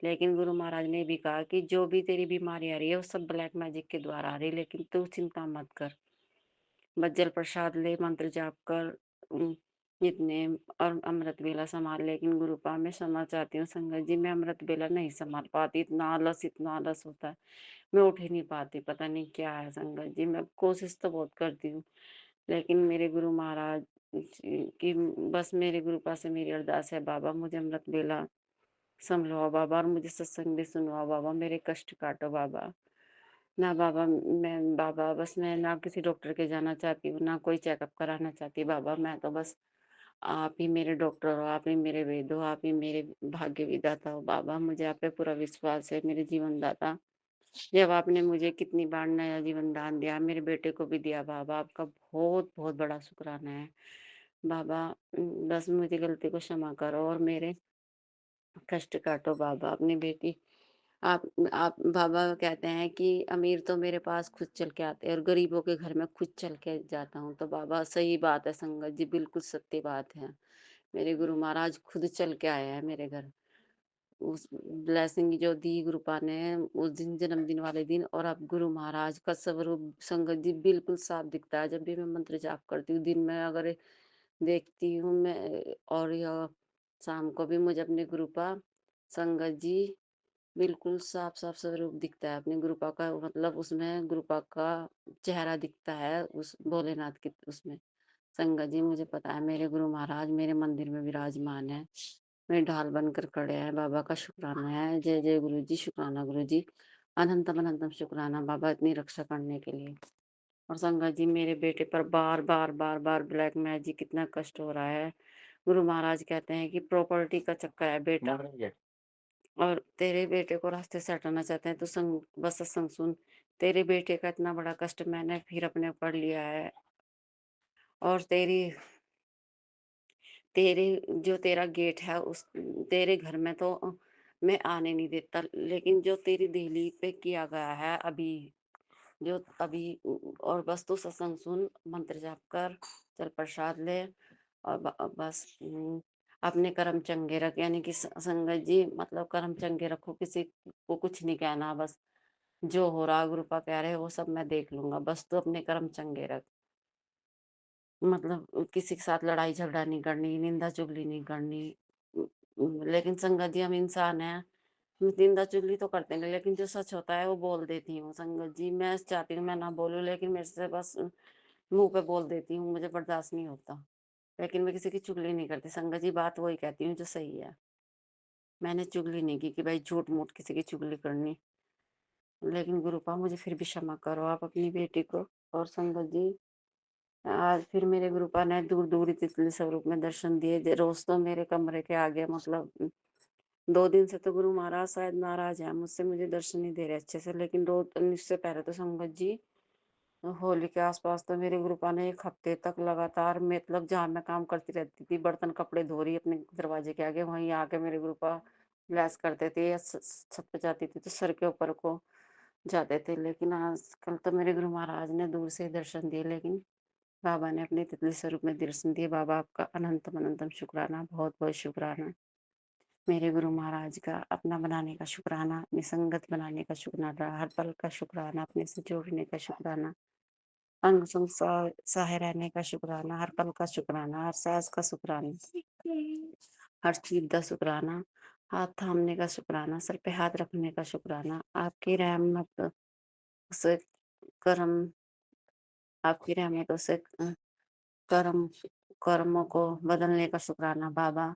लेकिन गुरु महाराज ने भी कहा कि जो भी तेरी बीमारी आ रही है वो सब ब्लैक मैजिक के द्वारा आ रही है, लेकिन तू चिंता मत कर, बस जल प्रसाद ले, मंत्र जाप कर, नित्य और अमृत बेला संभाल। लेकिन गुरुपा मैं क्षमा चाहती हूँ संगत जी, मैं अमृत बेला नहीं संभाल पाती, इतना आलस होता है, मैं उठ ही नहीं पाती, पता नहीं क्या है संगत जी। मैं कोशिश तो बहुत करती हूँ, लेकिन मेरे गुरु महाराज की, बस मेरे गुरुपा से मेरी अरदास है, बाबा मुझे अमृत बेला संभलवाओ बाबा, और मुझे सत्संग भी सुनवाओ बाबा, मेरे कष्ट काटो बाबा। ना बाबा, मैं बाबा बस मैं ना किसी डॉक्टर के जाना चाहती हूँ, ना कोई चेकअप कराना चाहती बाबा। मैं तो बस आप ही मेरे डॉक्टर हो, आप ही मेरे वेद हो, आप ही मेरे भाग्य विधाता हो बाबा। मुझे आप पे पूरा विश्वास है, मेरे जीवन दाता। जब आपने मुझे कितनी बार नया जीवन दान दिया, मेरे बेटे को भी दिया बाबा, आपका बहुत बहुत बड़ा शुक्राना है बाबा। बस मुझे गलती को क्षमा करो और मेरे कष्ट काटो बाबा। अपनी बेटी, आप बाबा कहते हैं कि अमीर तो मेरे पास खुद चल के आते हैं और गरीबों के घर में खुद चल के जाता हूँ। तो बाबा सही बात है संगत जी, बिल्कुल सत्य बात है। मेरे गुरु महाराज खुद चल के आए हैं मेरे घर, उस ब्लेसिंग जो दी गुरुपा ने उस दिन, जन्मदिन वाले दिन। और अब गुरु महाराज का स्वरूप संगत जी बिल्कुल साफ दिखता है, जब भी मैं मंत्र जाप करती हूँ, दिन में अगर देखती हूँ मैं, और या शाम को भी मुझे अपने गुरुपा संगत जी बिल्कुल साफ साफ स्वरूप दिखता है अपने गुरुपा का, मतलब उसमें गुरुपा का चेहरा दिखता है उस भोलेनाथ की उसमें। संगत जी, मुझे पता है मेरे गुरु महाराज मेरे मंदिर में विराजमान है, मेरे ढाल बनकर खड़े हैं। बाबा का शुक्राना है, जय जय गुरु जी, शुक्राना गुरु जी, अनंतम अनंतम शुक्राना बाबा इतनी रक्षा करने के लिए। और संगत जी, मेरे बेटे पर बार बार बार बार ब्लैक मैजिक कितना कष्ट हो रहा है। गुरु महाराज कहते हैं कि प्रॉपर्टी का चक्कर है बेटा, और तेरे बेटे को रास्ते से हटाना चाहते हैं, तो संग बस सत्संग सुन। तेरे बेटे का इतना बड़ा कष्ट मैंने फिर अपने ऊपर लिया है, और तेरे जो तेरा गेट है उस तेरे घर में तो मैं आने नहीं देता, लेकिन जो तेरी दिल्ली पे किया गया है अभी, जो अभी, और बस तू सत्संग सुन, मंत्र जाप कर, चल प्रसाद ले, और बस अपने कर्म चंगे रख, यानी कि संगत जी मतलब कर्म चंगे रखो, किसी को कुछ नहीं कहना, बस जो हो रहा गुरुपा कह रहे वो सब मैं देख लूंगा, बस तू अपने कर्म चंगे रख। मतलब किसी के साथ लड़ाई झगड़ा नहीं करनी, निंदा चुगली नहीं करनी। लेकिन संगत जी हम इंसान हैं, निंदा चुगली तो करते हैं, लेकिन जो सच होता है वो बोल देती हूँ संगत जी। मैं चाहती हूँ मैं ना बोलूँ, लेकिन मेरे से बस मुंह पे बोल देती हूँ, मुझे बर्दाश्त नहीं होता। लेकिन मैं किसी की चुगली नहीं करती संगत जी, बात वही कहती हूँ जो सही है। मैंने चुगली नहीं की कि भाई झूठ मूठ किसी की चुगली करनी। लेकिन गुरुपा मुझे फिर भी क्षमा करो आप अपनी बेटी को। और संगत जी, आज फिर मेरे गुरुपा ने दूर दूर तितली स्वरूप में दर्शन दिए, रोज तो मेरे कमरे के आगे, मतलब 2 दिन से तो गुरु महाराज शायद नाराज है मुझसे, मुझे दर्शन नहीं दे रहे अच्छे से। लेकिन 2 दिन से पहले तो संगत जी होली के आसपास तो मेरे गुरुपा ने 1 हफ्ते तक लगातार, मतलब जहाँ मैं काम करती रहती थी, बर्तन कपड़े धो रही अपने दरवाजे के आगे, वहीं आके मेरे गुरुपा ब्लेस करते थे, या छत पे जाती थी तो सर के ऊपर को जाते थे। लेकिन आजकल तो मेरे गुरु महाराज ने दूर से ही दर्शन दिए, लेकिन बाबा ने अपने तितली स्वरूप में दर्शन दिए। बाबा आपका अनंतम अनंतम शुक्राना, बहुत बहुत शुक्राना। मेरे गुरु महाराज का अपना बनाने का शुक्राना, निसंगत बनाने का शुक्राना, हर पल का शुक्राना, अपने से जोड़ने का शुक्राना, अंग संग सहाय रहने का शुक्राना, हर पल का शुक्राना, हर सांस का शुक्राना, हर चीज का शुक्राना, हाथ थामने का शुक्राना, सर पे हाथ रखने का शुक्राना, आपकी रहमत से कर्म, आपकी रहमतों से कर्म कर्मों को बदलने का शुक्राना बाबा,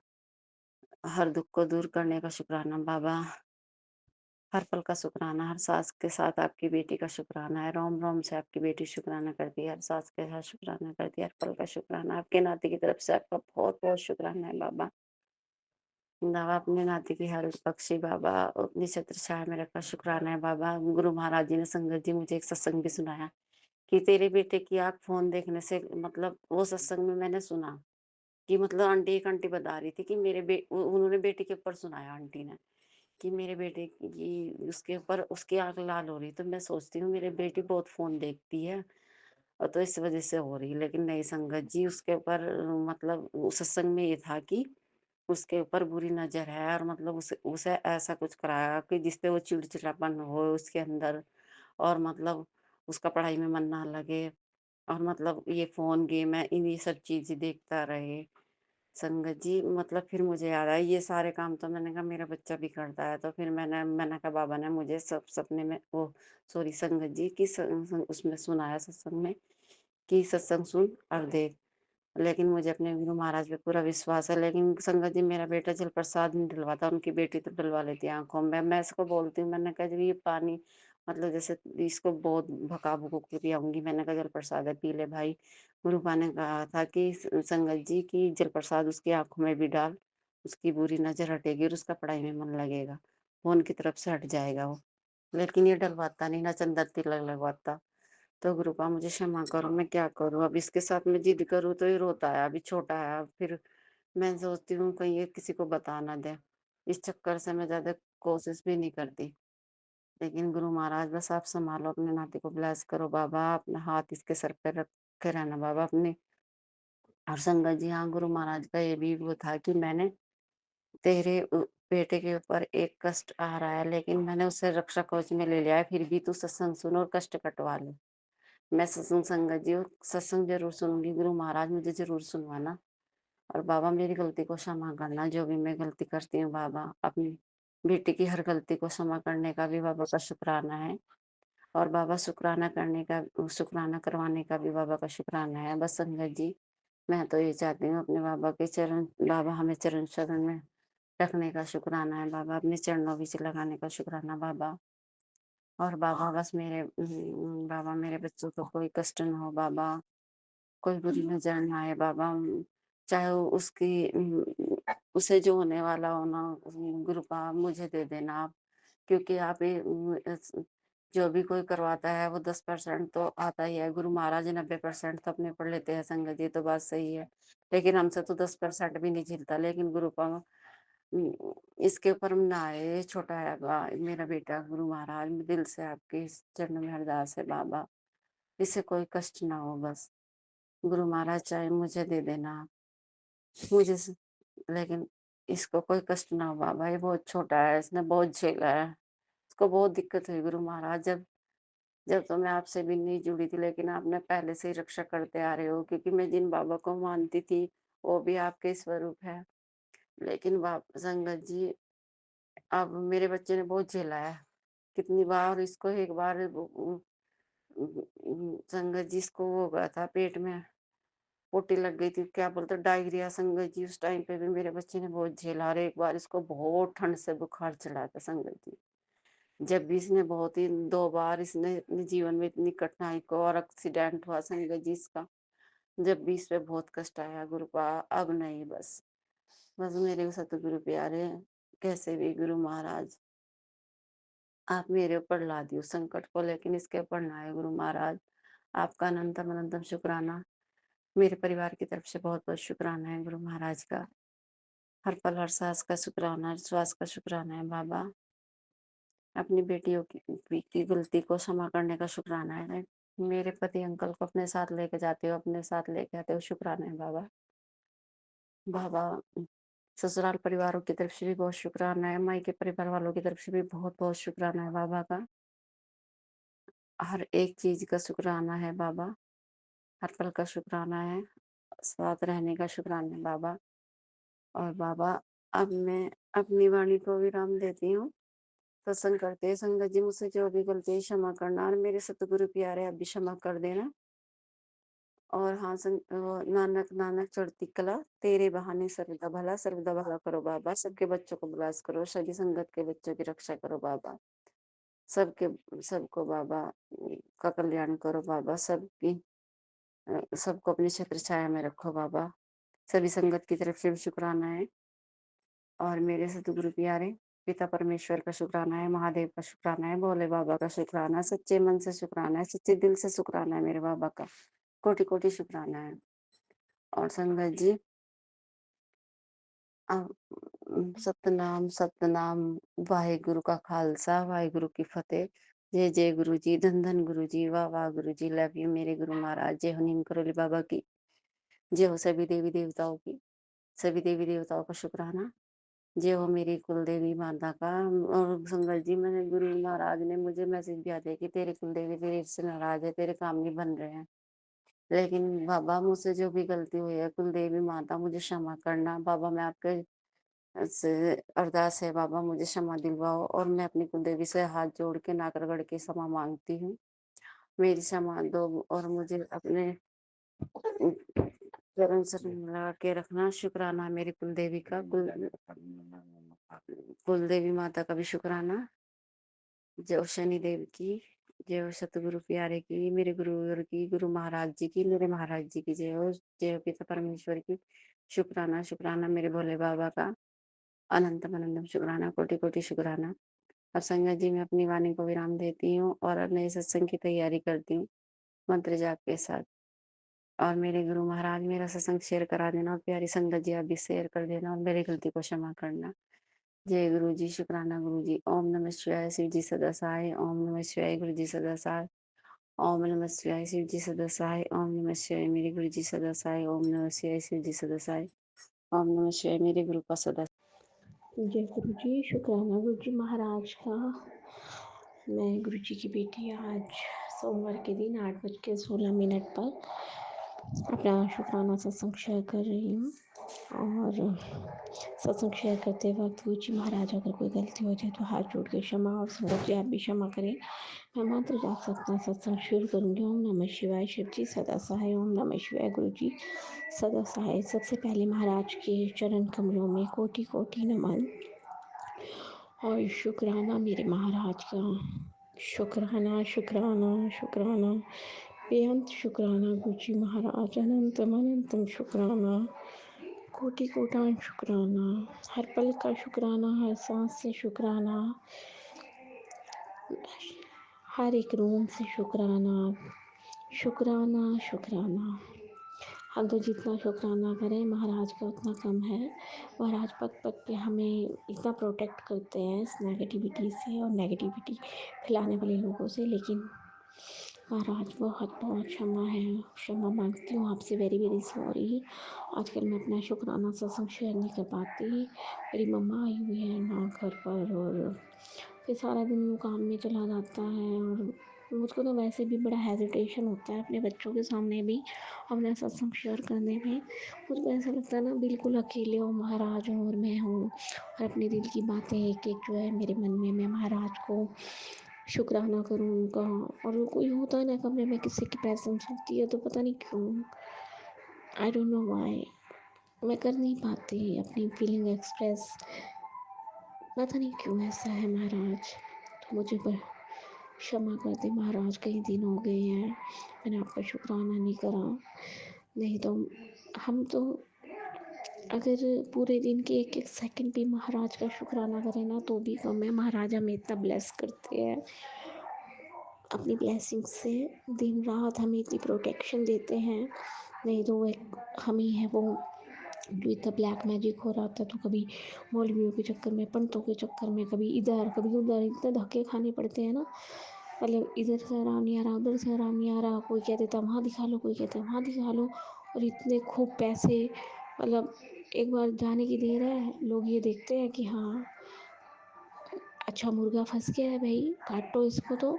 हर दुख को दूर करने का शुक्राना बाबा, हर पल का शुक्राना, हर सांस के साथ आपकी बेटी का शुक्राना है। रोम-रोम से आपकी बेटी शुक्राना करती है, हर सांस के साथ शुक्राना करती है, हर पल का शुक्राना। आपके नाती की तरफ से आपका बहुत-बहुत शुक्राना है बाबा। बाबा अपने नाती की हर बख्शी बाबा, अपनी छत्र छाया में रखा शुक्राना है बाबा। गुरु महाराज जी ने संगत जी मुझे एक सत्संग भी सुनाया कि तेरे बेटे की आँख फ़ोन देखने से, मतलब वो सत्संग में मैंने सुना कि मतलब एक आंटी बता रही थी कि उन्होंने बेटे के ऊपर सुनाया आंटी ने कि मेरे बेटे की उसके ऊपर उसकी आँख लाल हो रही। तो मैं सोचती हूँ मेरी बेटी बहुत फ़ोन देखती है और तो इस वज़ह से हो रही है। लेकिन नहीं संगत जी, उसके ऊपर मतलब उस सत्संग में ये था कि उसके ऊपर बुरी नज़र है और मतलब उसे उसे ऐसा कुछ कराया कि जिससे वो चिड़चिड़ापन हो उसके अंदर, और मतलब उसका पढ़ाई में मन ना लगे, और मतलब ये फ़ोन, गेम है, इन्हीं सब चीज़ें देखता रहे। संगत जी मतलब फिर मुझे याद आया ये सारे काम तो मैंने कहा मेरा बच्चा भी करता है। तो फिर मैंने कहा बाबा ने मुझे सब सपने में वो सॉरी संगत जी की उसमें सुनाया सत्संग में कि सत्संग सुन और देख। लेकिन मुझे अपने गुरु महाराज पे पूरा विश्वास है। लेकिन संगत जी मेरा बेटा जल प्रसाद नहीं डलवाता, उनकी बेटी तो डलवा लेती है आँखों में। मैं इसको बोलती हूँ, मैंने कहा जब ये पानी मतलब जैसे इसको बहुत भका-भुकू के पियाऊँगी, मैंने कहा जल प्रसाद है पी ले भाई। गुरुपा ने कहा था कि संगत जी की जल प्रसाद उसकी आँखों में भी डाल, उसकी बुरी नज़र हटेगी और उसका पढ़ाई में मन लगेगा। फ़ोन की तरफ से हट जाएगा वो। लेकिन ये डलवाता नहीं, ना चंदन तिलक लगवाता। तो गुरुपा मुझे क्षमा करो, मैं क्या करूँ? अब इसके साथ मैं ज़िद करूँ तो ये रोता है, अभी छोटा है। अब फिर मैं सोचती हूँ कहीं ये किसी को बता ना दे। इस चक्कर से मैं ज़्यादा कोशिश भी नहीं करती। लेकिन गुरु महाराज बस आप सँभालो, अपने नाती को ब्लेस करो बाबा, अपना हाथ इसके सर पे रख के रहना बाबा अपने। और संगत जी हाँ, गुरु महाराज का ये भी वो था कि मैंने तेरे बेटे के ऊपर एक कष्ट आ रहा है, लेकिन मैंने उसे रक्षा कवच में ले लिया है, फिर भी तू सत्संग सुन और कष्ट कटवा ले। मैं सत्संग संगत जी और सत्संग ज़रूर सुनूँगी, गुरु महाराज मुझे ज़रूर सुनवाना। और बाबा मेरी गलती को क्षमा करना, जो भी मैं गलती करती हूँ बाबा, अपनी बेटी की हर गलती को क्षमा करने का भी बाबा का शुक्राना है। और बाबा शुक्राना करवाने का भी बाबा का शुक्राना है। बस संगत जी, मैं तो ये चाहती हूँ अपने बाबा के चरण, बाबा हमें चरण शरण में रखने का शुक्राना है बाबा, अपने चरणों बीच लगाने का शुक्राना बाबा। और बाबा बस बाबा मेरे बच्चों को कोई कष्ट ना हो बाबा, कोई बुरी नज़र ना आए बाबा। चाहे वो उसे जो होने वाला हो ना, कृपा मुझे दे देना आप। क्योंकि आप जो भी कोई करवाता है वो 10% तो आता ही है। गुरु महाराज 90% तो अपने पढ़ लेते हैं संगत जी, तो बात सही है। लेकिन हमसे तो 10% भी नहीं झिलता। लेकिन इसके ऊपर ना आए, ये छोटा है मेरा बेटा। गुरु महाराज दिल से आपके इस चरणों में अरदास है बाबा, इसे कोई कष्ट ना हो बस। गुरु महाराज चाहे मुझे दे देना आप, मुझे लेकिन इसको कोई कष्ट ना हो बाबा। ये बहुत छोटा है, इसने बहुत झेला है, इसको बहुत दिक्कत हुई गुरु महाराज। जब जब तो मैं आपसे भी नहीं जुड़ी थी, लेकिन आपने पहले से ही रक्षा करते आ रहे हो, क्योंकि मैं जिन बाबा को मानती थी वो भी आपके स्वरूप है। लेकिन संगत जी, अब मेरे बच्चे ने बहुत झेला है। कितनी बार इसको एक बार संगत जी इसको वो हो गया था पेट में, पोटी लग गई थी, क्या बोलते डायरिया संगत जी। उस टाइम पे भी मेरे बच्चे ने बहुत झेला और एक बार इसको बहुत ठंड से बुखार चढ़ा था संगत जी। जब भी इसने बहुत ही 2 बार इसने अपने जीवन में इतनी कठिनाई को, और एक्सीडेंट हुआ संगत जी इसका, जब भी इस पे बहुत कष्ट आया गुरुपा। अब नहीं बस, बस मेरे सतगुरु प्यारे, कैसे भी गुरु महाराज आप मेरे ऊपर ला दियो संकट को, लेकिन इसके ऊपर ना आए गुरु महाराज। आपका अनंतम अनंतम शुक्राना। मेरे परिवार की तरफ से बहुत-बहुत शुक्राना है गुरु महाराज का। हर पल हर सांस का शुक्राना, हर श्वास का शुक्राना है बाबा। अपनी बेटियों की गलती को क्षमा करने का शुक्राना है। मेरे पति अंकल को अपने साथ लेके जाते हो, अपने साथ लेके आते हो, शुक्राना है बाबा। बाबा ससुराल परिवारों की तरफ से भी बहुत शुक्राना है, मायके परिवार वालों की तरफ से भी बहुत-बहुत शुक्राना है बाबा का। हर एक चीज़ का शुक्राना है बाबा, हर पल का शुक्राना है, साथ रहने का शुक्राना है बाबा। और बाबा अब मैं अपनी वाणी को विराम देती हूँ। सत्संग करते संगत जी, मुझसे जो भी गलती है क्षमा करना, और मेरे सतगुरु प्यारे आप भी क्षमा कर देना। और हाँ नानक नानक चढ़ती कला, तेरे बहाने सर्वदा भला करो बाबा। सबके बच्चों को विलास करो, सभी संगत के बच्चों की रक्षा करो बाबा। सबको बाबा का कल्याण करो बाबा, सबको अपनी छत्र छाया में रखो बाबा। सभी संगत की तरफ से भी शुक्राना है और मेरे सतगुरु प्यारे पिता परमेश्वर का शुक्राना है, महादेव का शुक्राना है, भोले बाबा का शुक्राना है, सच्चे मन से शुक्राना है, सच्चे दिल से शुक्राना है मेरे बाबा का, कोटि कोटि शुक्राना है। और संगत जी सतनाम सतनाम, वाहेगुरु का खालसा वाहेगुरु की फतेह। जय जय गुरु जी, धन धन गुरु जी, वाह वाह गुरु जी, लव यू मेरे गुरु महाराज। जय हो नीम करोली बाबा की, जय हो सभी देवी देवताओं की, सभी देवी देवताओं का शुक्राना। जय हो मेरी कुल देवी माता का। और संगत जी, मैंने गुरु महाराज ने मुझे मैसेज भी दिया कि तेरे कुल देवी तेरे से नाराज है, तेरे काम नहीं बन रहे हैं। लेकिन बाबा मुझसे जो भी गलती हुई है, कुल देवी माता मुझे क्षमा करना बाबा। मैं आपके से अरदास है बाबा, मुझे क्षमा दिलवाओ और मैं अपनी कुलदेवी से हाथ जोड़ के नाक रगड़ के क्षमा मांगती हूँ। मेरी क्षमा दो और मुझे अपने चरण से लगा के रखना। शुक्राना मेरी कुलदेवी का, कुलदेवी माता का भी शुक्राना। जय हो शनि देव की, जय हो सतगुरु प्यारे की, मेरे गुरुवर की, गुरु महाराज जी की, मेरे महाराज जी की जय हो। जय हो पिता परमेश्वर की, शुक्राना शुक्राना मेरे भोले बाबा का, अनंतम अनंतम शुक्राना, कोटि कोटि शुक्राना। और संगत जी, मैं अपनी वाणी को विराम देती हूँ और अब नए सत्संग की तैयारी करती हूँ मंत्र जाप के साथ। और मेरे गुरु महाराज मेरा सत्संग शेयर करा देना और प्यारी संगत जी आप भी शेयर कर देना और मेरी गलती को क्षमा करना। जय गुरु जी, शुक्राना गुरु जी। ओम नमः शिवाय, शिव जी सदा सहाय। ओम नमः शिवाय, गुरु जी सदा सहाय। ओम नमः शिवाय, शिव जी सदा सहाय। ओम नमः शिवाय, मेरे गुरु जी सदा सहाय। ओम नमः शिवाय, शिव जी सदा सहाय। ओम नमः शिवाय, मेरे गुरु का सदा। जय गुरु जी, शुक्राना गुरु जी महाराज का। मैं गुरु जी की बेटी आज सोमवार के दिन 8:16 पर अपना शुक्राना सत्संग शेयर कर रही हूँ। और सत्संग शेयर करते वक्त गुरु जी महाराज अगर कोई गलती हो जाए तो हाथ जोड़ के क्षमा, और संगत जी आप भी क्षमा करें। मैं मंत्र जाप सकता सत्संग शुरू करूँगी। ओम नमः शिवाय, शिव जी सदा सहाय। ओम नमः शिवाय, गुरु जी सदा सहाय। सबसे पहले महाराज के चरण कमलों में कोटि कोटि नमन और शुक्राना मेरे महाराज का। शुक्राना शुक्राना शुक्राना, बेअंत शुक्राना गुरु जी महाराज, अनंतम अनंतम शुक्राना, कोटि कोटान शुक्राना, हर पल का शुक्राना, हर सांस से शुक्राना, हर एक रूम से शुक्राना शुक्राना शुक्राना। हम तो जितना शुक्राना करें महाराज का उतना कम है। महाराज पग पग पे हमें इतना प्रोटेक्ट करते हैं इस नेगेटिविटी से और नेगेटिविटी फैलाने वाले लोगों से। लेकिन महाराज बहुत बहुत क्षमा है, क्षमा मांगती हूँ आपसे, वेरी वेरी सॉरी। आजकल मैं अपना शुक्राना सत्संग शेयर नहीं कर पाती। मेरी मम्मा आई हुई है ना घर पर और फिर सारा दिन वो काम में चला जाता है और मुझको तो वैसे भी बड़ा हेजिटेशन होता है अपने बच्चों के सामने भी अपना सत्संग शेयर करने में। मुझको ऐसा लगता है ना बिल्कुल अकेले हो महाराज हूँ और मैं हूँ और अपने दिल की बातें एक एक जो है मेरे मन में मैं महाराज को शुक्राना करूँ उनका। और कोई होता है ना कमरे में किसी की प्रेजेंस होती है तो पता नहीं क्यों, आई डोंट नो व्हाई, मैं कर नहीं पाती अपनी फीलिंग एक्सप्रेस, पता नहीं क्यों ऐसा है महाराज। तो मुझे पर क्षमा कर दे महाराज, कई दिन हो गए हैं मैंने आपका शुक्राना नहीं करा। नहीं तो हम तो अगर पूरे दिन के एक एक सेकंड भी महाराज का शुक्राना करें ना तो भी कम है। महाराज हमें इतना ब्लेस करते हैं अपनी ब्लेसिंग से, दिन रात हमें इतनी प्रोटेक्शन देते हैं। नहीं तो वो एक हम ही है वो जो इतना ब्लैक मैजिक हो रहा था। तो कभी मौलवियों के चक्कर में, पंडितों के चक्कर में, कभी इधर कभी उधर, इतने धक्के खाने पड़ते हैं ना। मतलब इधर से आराम नहीं आ रहा, उधर से आराम नहीं आ रहा, कोई कह देता वहाँ दिखा लो, कोई कहता वहाँ दिखा लो। और इतने खूब पैसे, मतलब एक बार जाने की देर है, लोग ये देखते हैं कि हाँ अच्छा मुर्गा फंस गया है भाई, काटो इसको। तो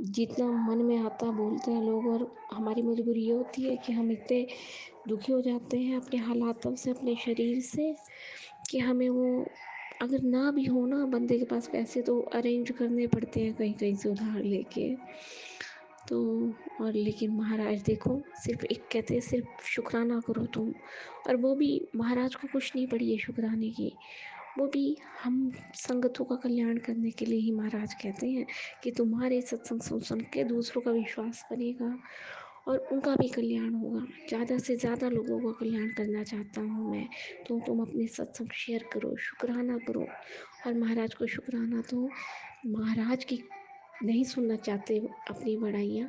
जितना मन में आता बोलते हैं लोग। और हमारी मजबूरी ये होती है कि हम इतने दुखी हो जाते हैं अपने हालातों से, अपने शरीर से, कि हमें वो अगर ना भी हो ना बंदे के पास पैसे तो अरेंज करने पड़ते हैं कहीं कहीं से उधार लेके। तो और लेकिन महाराज देखो सिर्फ एक कहते हैं सिर्फ शुक्राना करो तुम, और वो भी महाराज को कुछ नहीं पड़ी है शुक्राने की। वो भी हम संगतों का कल्याण करने के लिए ही महाराज कहते हैं कि तुम्हारे सत्संग सुन के दूसरों का विश्वास बनेगा और उनका भी कल्याण होगा। ज़्यादा से ज़्यादा लोगों का कल्याण करना चाहता हूँ मैं, तो तुम अपने सत्संग शेयर करो, शुक्राना करो। और महाराज को शुक्राना तो महाराज की नहीं सुनना चाहते अपनी बड़ाइयाँ,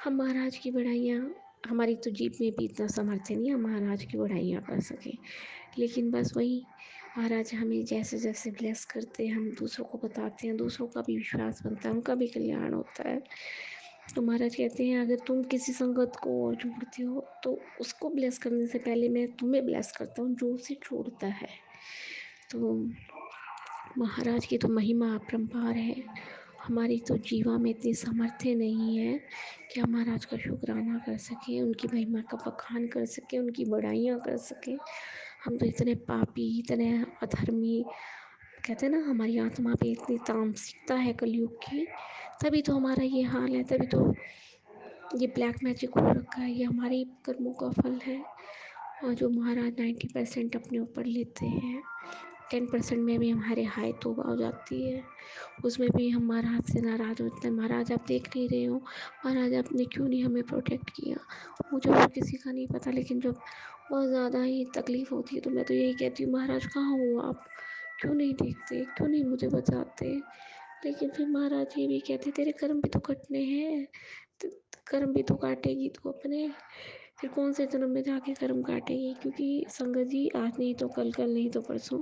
हम महाराज की बड़ाइयाँ, हमारी तो जीभ में भी इतना सामर्थ्य नहीं है हम महाराज की बड़ाइयाँ कर सकें, लेकिन बस वही महाराज हमें जैसे जैसे ब्लेस करते हैं हम दूसरों को बताते हैं, दूसरों का भी विश्वास बनता है, उनका भी कल्याण होता है। तो महाराज कहते हैं अगर तुम किसी संगत को और जोड़ते हो तो उसको ब्लेस करने से पहले मैं तुम्हें ब्लेस करता हूँ जो उसे जोड़ता है। तो महाराज की तो महिमा अपरंपार है, हमारी तो जीवा में इतनी सामर्थ्य नहीं है कि हम महाराज का शुक्राना कर सकें, उनकी महिमा का बखान कर सकें, उनकी बड़ाइयाँ कर सकें। हम तो इतने पापी, इतने अधर्मी, कहते हैं ना हमारी आत्मा पे इतनी तामसिकता है कलयुग की, तभी तो हमारा ये हाल है, तभी तो ये ब्लैक मैजिक हो रखा है, ये हमारे कर्मों का फल है। और जो महाराज 90% अपने ऊपर लेते हैं, 10% में भी हमारे हाय तौबा हो जाती है, उसमें भी हम महाराज से नाराज़ होते हैं। महाराज आप देख नहीं रहे हो, महाराज आपने क्यों नहीं हमें प्रोटेक्ट किया। मुझे और किसी का नहीं पता, लेकिन जब बहुत ज़्यादा ही तकलीफ़ होती है तो मैं तो यही कहती हूँ महाराज कहाँ हो आप, क्यों नहीं देखते, क्यों नहीं मुझे बचाते। लेकिन फिर महाराज ये भी कहते तेरे कर्म भी तो कटने हैं, कर्म भी तो काटेगी तू अपने, फिर कौन से जन्म में जाके कर्म काटेगी, क्योंकि संगत जी आज नहीं तो कल, कल नहीं तो परसों,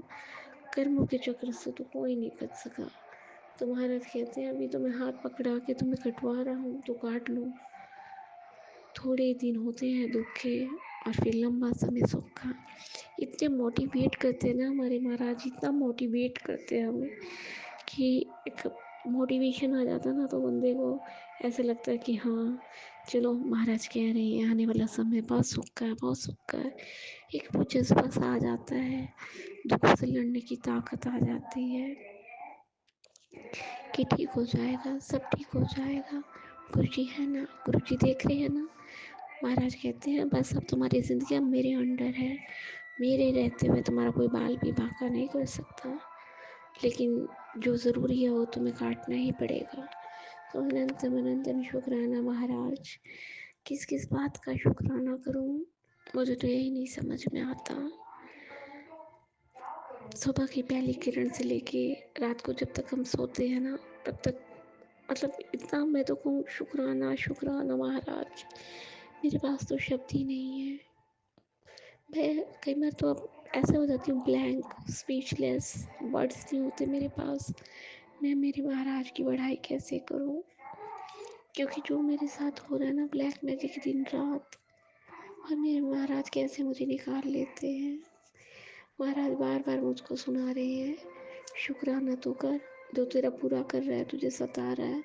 कर्मों के चक्र से तो कोई नहीं बच सका। तो महाराज कहते हैं अभी तो मैं हाथ पकड़ा के तुम्हें कटवा रहा हूँ तो काट लो, थोड़े दिन होते हैं दुख के और फिर लंबा समय सुख का। इतने मोटिवेट करते हैं ना हमारे महाराज, इतना मोटिवेट करते हैं हमें कि एक मोटिवेशन आ जाता है ना, तो बंदे को ऐसा लगता है कि हाँ चलो महाराज कह रहे हैं आने वाला समय बहुत सुख का है, बहुत सुख का है। एक वो जज्बा सा आ जाता है, दुखों से लड़ने की ताकत आ जाती है कि ठीक हो जाएगा, सब ठीक हो जाएगा, गुरु जी है ना, गुरु जी देख रहे हैं ना। महाराज कहते हैं बस अब तुम्हारी ज़िंदगी अब मेरे अंडर है, मेरे रहते हुए तुम्हारा कोई बाल भी बांका नहीं कर सकता, लेकिन जो ज़रूरी है वो तुम्हें काटना ही पड़ेगा। तो अनंतम अनंतम शुक्राना महाराज, किस किस बात का शुक्राना करूं, मुझे तो यही नहीं समझ में आता। सुबह की पहली किरण से लेके रात को जब तक हम सोते हैं ना, तब तक मतलब इतना मैं तो कहूँ शुक्राना शुक्राना महाराज, मेरे पास तो शब्द ही नहीं है। मैं कई बार तो अब ऐसे हो जाती हूँ ब्लैंक, स्पीचलेस, वर्ड्स नहीं होते मेरे पास, मैं मेरे महाराज की बढ़ाई कैसे करूँ, क्योंकि जो मेरे साथ हो रहा है ना ब्लैक मैजिक दिन रात, और मेरे महाराज कैसे मुझे निकाल लेते हैं। महाराज बार बार मुझको सुना रहे हैं शुक्राना तो कर, जो तेरा पूरा कर रहा है तुझे सता रहा है,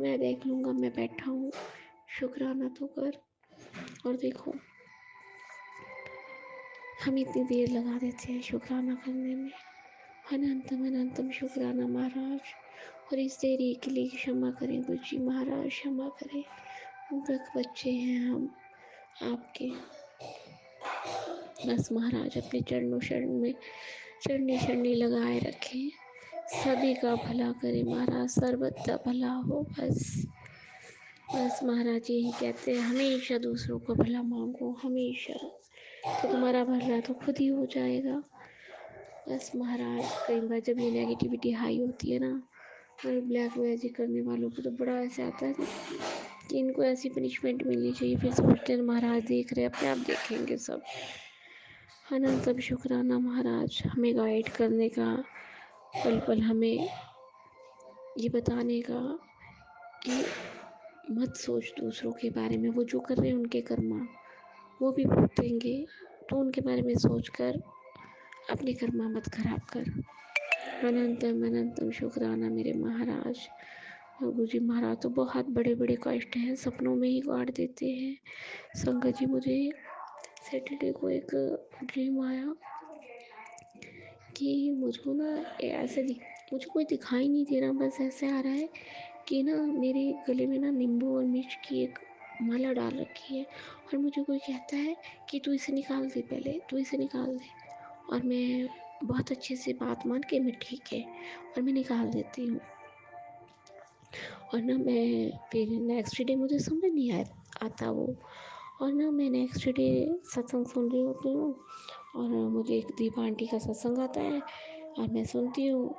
मैं देख लूँगा, मैं बैठा हूँ, शुक्राना तो कर। और देखो हम इतनी देर लगा देते हैं शुक्राना करने में, अनंतम अनंतम शुक्राना महाराज। और इस देरी के लिए क्षमा करें गुरु जी महाराज, क्षमा करें, मूर्ख बच्चे हैं हम आपके। बस महाराज अपने चरणों शरण में चरनी शरणी लगाए रखें, सभी का भला करे महाराज, सर्वदा भला हो बस। बस महाराज यही कहते हैं हमेशा दूसरों को भला मांगो, हमेशा, तो तुम्हारा भला तो खुद ही हो जाएगा। बस महाराज कई बार जब ये नेगेटिविटी हाई होती है ना, और ब्लैक मैजिक करने वालों को तो बड़ा ऐसे आता है कि इनको ऐसी पनिशमेंट मिलनी चाहिए, फिर सोचते हैं महाराज देख रहे, अपने आप देखेंगे सब। अनंतम शुक्राना महाराज, हमें गाइड करने का, पल पल हमें ये बताने का कि मत सोच दूसरों के बारे में, वो जो कर रहे हैं उनके कर्मा वो भी भुगतेंगे, तो उनके बारे में सोचकर अपने कर्मा मत खराब कर। अनंतम अनंतम शुक्राना मेरे महाराज। और गुरु जी महाराज तो बहुत बड़े बड़े कष्ट हैं, सपनों में ही काट देते हैं। संगत जी मुझे सैटरडे को एक ड्रीम आया कि मुझको ना ऐसे मुझे कोई दिखाई नहीं दे रहा, बस ऐसे आ रहा है कि ना मेरे गले में ना नींबू और मिर्च की एक माला डाल रखी है, और मुझे कोई कहता है कि तू इसे निकाल दे, पहले तू इसे निकाल दे। और मैं बहुत अच्छे से बात मान के मैं ठीक है और मैं निकाल देती हूँ। और ना मैं फिर नेक्स्ट डे मुझे समझ नहीं आता वो, और ना मैं नेक्स्ट डे सत्संग सुन रही होती हूँ और मुझे एक दीपा आंटी का सत्संग आता है और मैं सुनती हूँ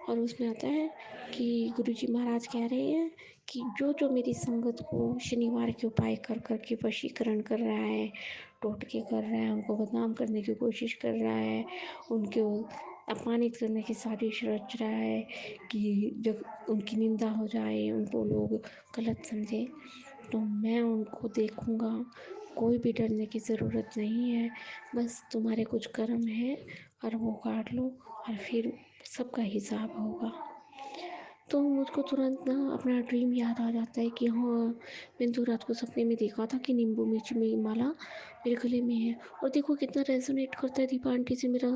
और उसमें आता है कि गुरुजी महाराज कह रहे हैं कि जो जो मेरी संगत को शनिवार के उपाय कर कर के वशीकरण कर रहा है, टोटके कर रहा है, उनको बदनाम करने की कोशिश कर रहा है, उनको अपमानित करने की साजिश रच रहा है कि जब उनकी निंदा हो जाए, उनको लोग गलत समझे, तो मैं उनको देखूँगा। कोई भी डरने की ज़रूरत नहीं है, बस तुम्हारे कुछ कर्म है और वो काट लो और फिर सबका हिसाब होगा। तो मुझको तुरंत ना अपना ड्रीम याद आ जाता है कि हाँ, मैंने तो रात को सपने में देखा था कि नींबू मिर्च में माला मेरे गले में है। और देखो कितना रेजोनेट करता है दीपा आंटी से मेरा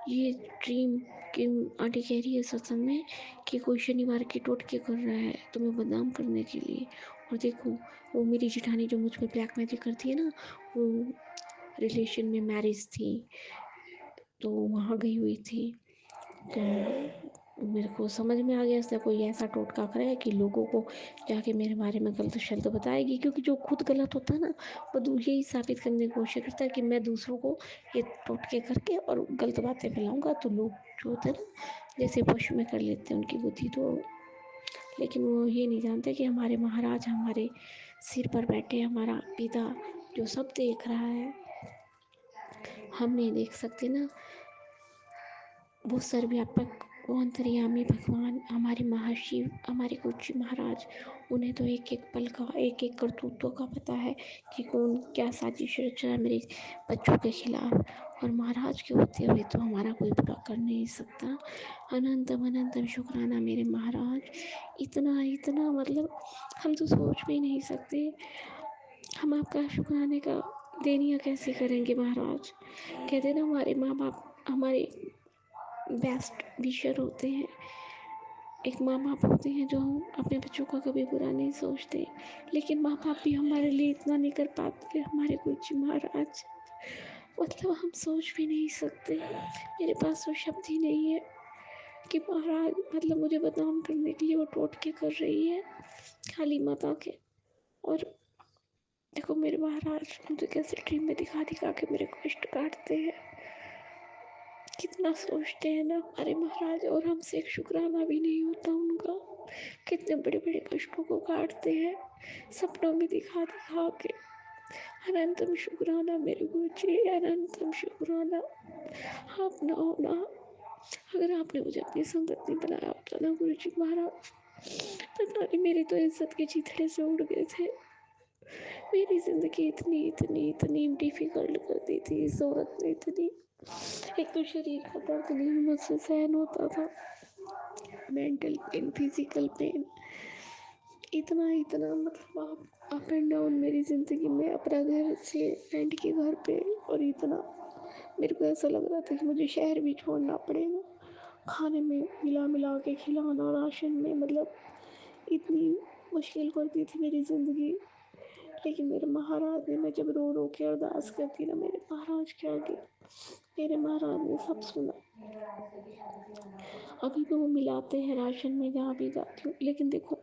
ये ड्रीम कि आंटी कह रही है सत्संग में कि कोई शनिवार के टोटके कर रहा है तुम्हें बदनाम करने के लिए। और देखो वो मेरी जेठानी जो मुझ पर ब्लैकमेल करती है ना, वो रिलेशन में मैरिज थी तो वहाँ गई हुई थी। तो मेरे को समझ में आ गया इसने कोई ऐसा टोटका करा है कि लोगों को जाके मेरे बारे में गलत शब्द बताएगी, क्योंकि जो खुद गलत होता है ना वो यही साबित करने की कोशिश करता है कि मैं दूसरों को ये टोटके करके और गलत बातें फैलाऊंगा तो लोग जो होते हैं ना जैसे पशु में कर लेते हैं उनकी बुद्धि। तो लेकिन वो ये नहीं जानते कि हमारे महाराज हमारे सिर पर बैठे, हमारा पिता जो सब देख रहा है, हम नहीं देख सकते ना। वो सर्वव्यापक, वो अंतर्यामी भगवान, हमारे महाशिव, हमारे गुरुजी महाराज, उन्हें तो एक एक पल का, एक एक करतूतों का पता है कि कौन क्या साजिश रच रहा है मेरे बच्चों के खिलाफ। और महाराज के होते हुए तो हमारा कोई बुरा कर नहीं सकता। अनंतम अनंतम शुक्राना मेरे महाराज, इतना इतना मतलब हम तो सोच भी नहीं सकते। हम आपका शुक्राने का देनिया कैसे करेंगे महाराज। कहते ना हमारे माँ बाप हमारे बेस्ट विशर होते हैं, एक माँ बाप होते हैं जो अपने बच्चों का कभी बुरा नहीं सोचते, लेकिन माँ बाप भी हमारे लिए इतना नहीं कर पाते हमारे गुरुजी महाराज। मतलब हम सोच भी नहीं सकते, मेरे पास वो शब्द ही नहीं है कि महाराज मतलब मुझे बदनाम करने के लिए वो टोटके कर रही है काली माता के। और देखो मेरे महाराज मुझे कैसे ड्रीम में दिखा दिखा के मेरे कष्ट काटते हैं, कितना सोचते हैं ना हमारे महाराज, और हमसे एक शुक्राना भी नहीं होता उनका। कितने बड़े बड़े कष्टों को काटते हैं सपनों में दिखा दिखा के। अनंतम शुक्राना मेरे गुरुजी, अनंतम शुक्राना। आप ना होना, अगर आपने मुझे अपनी संगत नहीं बनाया होता ना गुरुजी महाराज, पता नहीं मेरी तो इज्जत के चिथड़े से उड़ गए थे। मेरी जिंदगी इतनी इतनी इतनी डिफिकल्ट कर दी थी इस औरत ने, इतनी। एक तो शरीर का दर्द नहीं मुझसे सहन होता था, मेंटल पेन, फिजिकल पेन, इतना इतना मतलब अप एंड डाउन मेरी ज़िंदगी में, अपना घर से रेंट के घर पे, और इतना मेरे को ऐसा लग रहा था कि मुझे शहर भी छोड़ना पड़ेगा। खाने में मिला मिला के खिलाना, राशन में, मतलब इतनी मुश्किल करती थी मेरी ज़िंदगी। लेकिन मेरे महाराज ने, मैं जब रो रो के अरदास करती ना मेरे महाराज के आगे, मेरे महाराज ने सब सुना। अभी भी वो मिलाते हैं राशन में जहाँ भी जाती हूँ, लेकिन देखो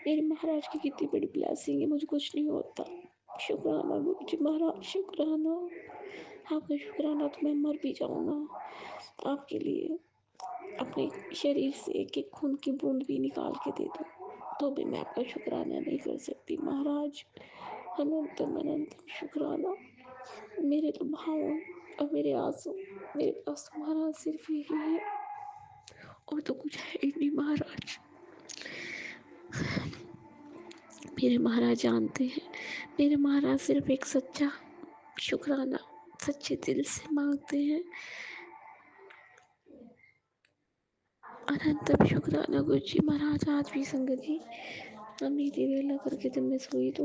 मेरे महाराज की कितनी बड़ी ब्लेसिंग है, मुझे कुछ नहीं होता। शुक्राना गुरुजी महाराज, शुक्राना, आपका शुक्राना तो मैं मर भी जाऊँ ना आपके लिए, अपने शरीर से एक एक खून की बूंद भी निकाल के दे दूँ तो भी मैं आपका शुक्राना नहीं कर सकती महाराज। अनंतम अनंतम शुक्राना। मेरे तो भाव और मेरे आंसू, मेरे पास तुम्हारा सिर्फ यही है और तो कुछ है ही नहीं महाराज। मेरे महाराज जानते हैं, मेरे महाराज सिर्फ एक सच्चा शुक्राना सच्चे दिल से मांगते हैं। अनंतम शुक्राना गुरुजी महाराज। आज भी संगत जी नींद वेला करके जब मैं सोई तो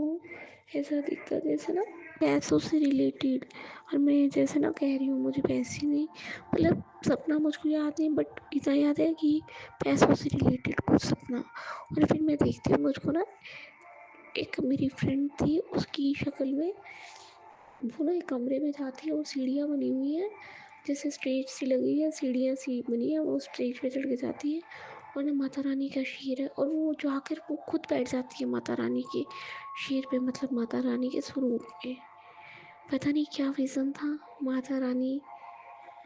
ऐसा दिखता जैसे ना पैसों से रिलेटेड, और मैं जैसे ना कह रही हूँ मुझे पैसे नहीं, मतलब सपना मुझको याद नहीं, बट इतना याद है कि पैसों से रिलेटेड कुछ सपना। और फिर मैं देखती हूँ मुझको ना एक मेरी फ्रेंड थी, उसकी शक्ल में, वो ना एक कमरे में जाती है और सीढ़ियाँ बनी हुई हैं जैसे स्टेज सी लगी है, सीढ़ियाँ सी बनी है, वो स्टेज पे चढ़ के जाती है और ना माता रानी का शेर है और वो जो आकर वो खुद बैठ जाती है माता रानी के शेर पे, मतलब माता रानी के स्वरूप में। पता नहीं क्या रीज़न था, माता रानी,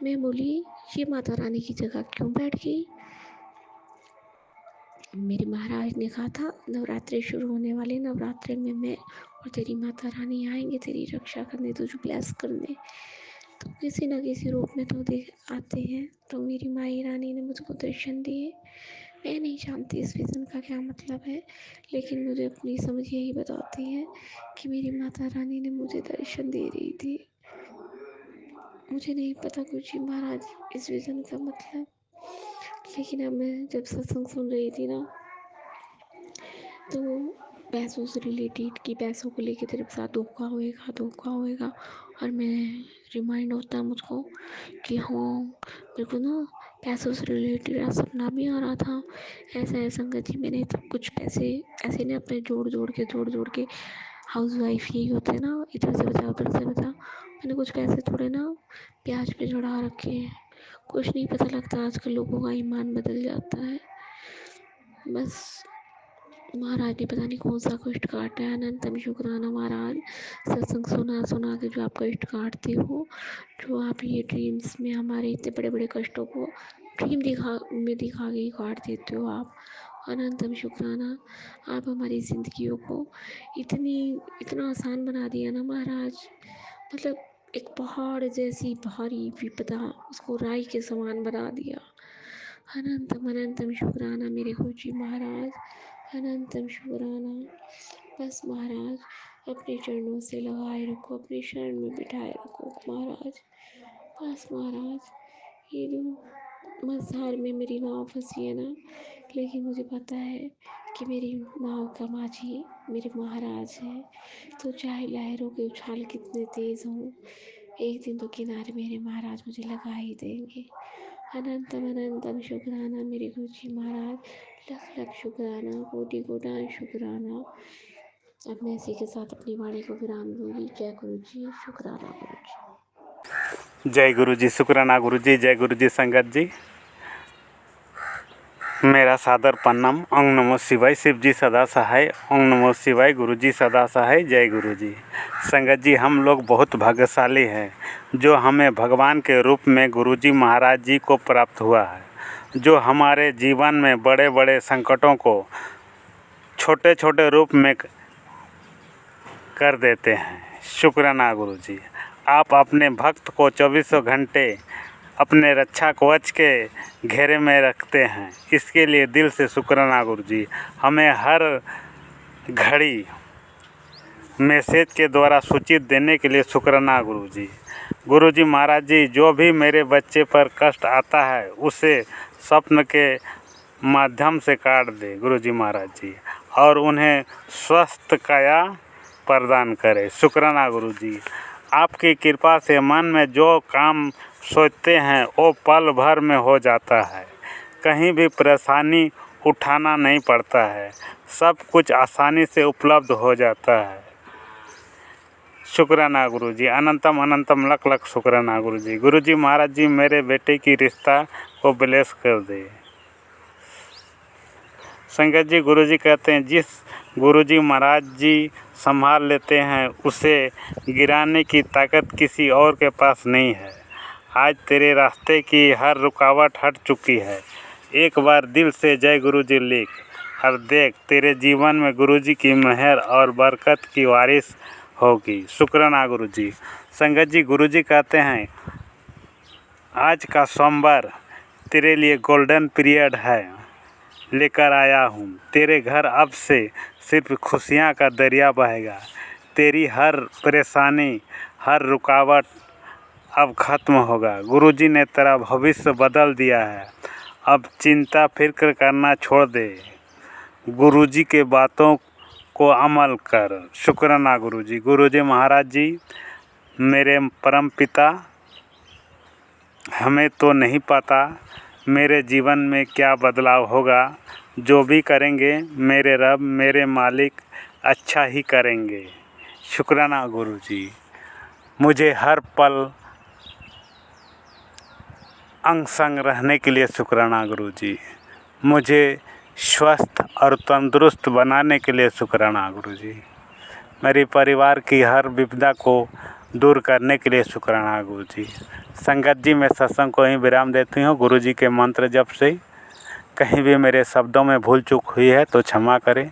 मैं बोली ये माता रानी की जगह क्यों बैठ गई। मेरे महाराज ने कहा था नवरात्रि शुरू होने वाले, नवरात्रि में मैं और तेरी माता रानी आएंगे तेरी रक्षा करने, तुझे ब्लेस करने। तो किसी न किसी रूप में तो देख आते हैं। तो मेरी माई रानी ने मुझको दर्शन दिए। मैं नहीं जानती इस विज़न का क्या मतलब है, लेकिन मुझे अपनी समझ यही बताती है कि मेरी माता रानी ने मुझे दर्शन दे रही थी। मुझे नहीं पता कुछ ही महाराज इस विज़न का मतलब, लेकिन अब मैं जब सत्संग सुन रही थी ना, तो पैसों से रिलेटेड कि पैसों को लेके तेरे साथ धोखा होएगा, धोखा होएगा, और मैं रिमाइंड होता है मुझको कि हाँ, मेरे को ना पैसों से रिलेटेड सपना भी आ रहा था। ऐसा है संगत जी, मैंने तो कुछ पैसे ऐसे ना अपने जोड़ के हाउस वाइफ यही होते हैं ना, इधर से बचा उधर से बचा, मैंने कुछ पैसे थोड़े ना ब्याज पे चढ़ा रखे हैं। कुछ नहीं पता लगता, आजकल लोगों का ईमान बदल जाता है। बस महाराज ने पता नहीं कौन सा कष्ट काटा है। अनंतम शुक्राना महाराज, सत्संग सुना के जो आप कष्ट काटते हो, जो आप ये ड्रीम्स में हमारे इतने बड़े बड़े कष्टों को ड्रीम दिखा के काट देते हो आप। अनंतम शुक्राना, आप हमारी ज़िंदगियों को इतना आसान बना दिया ना महाराज, मतलब एक पहाड़ जैसी भारी विपदा उसको राई के समान बना दिया। अनंतम शुक्राना मेरे गुरु जी महाराज, अनंतम शुक्राना। बस महाराज अपने चरणों से लगाए रखो, अपने शरण में बिठाए रखो महाराज। बस महाराज, ये जो मझधार में मेरी नाव फंसी है ना, लेकिन मुझे पता है कि मेरी नाव का माझी मेरे महाराज हैं। तो चाहे लहरों के उछाल कितने तेज़ हों, एक दिन तो किनारे मेरे महाराज मुझे लगा ही देंगे। अनंतम शुक्राना मेरे गुरु जी महाराज, लख लख शुक्राना, कोटि कोटि शुक्राना। अब मैं इसी के साथ अपनी वाणी को विराम दूंगी। जय गुरु जी, शुक्राना गुरु जी। जय गुरु जी, शुक्राना गुरु जी, जय गुरु जी संगत जी। मेरा सादर प्रणाम। ओम नमो शिवाय, शिव जी सदा सहाय। ओम नमो शिवाय, गुरु जी सदा सहाय। जय गुरु जी। संगत जी, हम लोग बहुत भाग्यशाली हैं जो हमें भगवान के रूप में गुरु जी महाराज जी को प्राप्त हुआ है, जो हमारे जीवन में बड़े बड़े संकटों को छोटे छोटे रूप में कर देते हैं। शुक्राना गुरु जी, आप अपने भक्त को 24 घंटे अपने रक्षा कवच के घेरे में रखते हैं, इसके लिए दिल से शुक्राना गुरु जी। हमें हर घड़ी मैसेज के द्वारा सूचित देने के लिए शुक्राना गुरु जी। गुरु जी महाराज जी, जो भी मेरे बच्चे पर कष्ट आता है उसे स्वप्न के माध्यम से काट दे गुरु जी महाराज जी, और उन्हें स्वस्थ काया प्रदान करे। शुक्राना गुरु जी। आपकी कृपा से मन में जो काम सोचते हैं वो पल भर में हो जाता है, कहीं भी परेशानी उठाना नहीं पड़ता है, सब कुछ आसानी से उपलब्ध हो जाता है। शुक्राना गुरु जी, अनंतम अनंतम लख लख शुक्राना गुरु जी। गुरु जी महाराज जी, मेरे बेटे की रिश्ता को ब्लेस कर दे। संगत जी, गुरु जी कहते हैं जिस गुरु जी महाराज जी संभाल लेते हैं उसे गिराने की ताकत किसी और के पास नहीं है। आज तेरे रास्ते की हर रुकावट हट चुकी है। एक बार दिल से जय गुरु जी लिख और देख, तेरे जीवन में गुरु जी की मेहर और बरकत की बारिश होगी। शुक्राना गुरु जी। संगत जी, गुरु जी कहते हैं आज का सोमवार तेरे लिए गोल्डन पीरियड है, लेकर आया हूँ तेरे घर, अब से सिर्फ खुशियाँ का दरिया बहेगा। तेरी हर परेशानी, हर रुकावट अब ख़त्म होगा। गुरुजी ने तेरा भविष्य बदल दिया है, अब चिंता फिक्र करना छोड़ दे, गुरुजी के बातों को अमल कर। शुक्राना गुरुजी। गुरुजी महाराज जी, मेरे परम पिता, हमें तो नहीं पता मेरे जीवन में क्या बदलाव होगा, जो भी करेंगे मेरे रब, मेरे मालिक अच्छा ही करेंगे। शुक्राना गुरुजी। मुझे हर पल अंग संग रहने के लिए शुक्राना गुरु जी। मुझे स्वस्थ और तंदुरुस्त बनाने के लिए शुक्राना गुरु जी। मेरे परिवार की हर विपदा को दूर करने के लिए शुक्राना गुरु जी। संगत जी, मैं सत्संग को ही विराम देती हूँ। गुरु जी के मंत्र जप से कहीं भी मेरे शब्दों में भूल चूक हुई है तो क्षमा करें।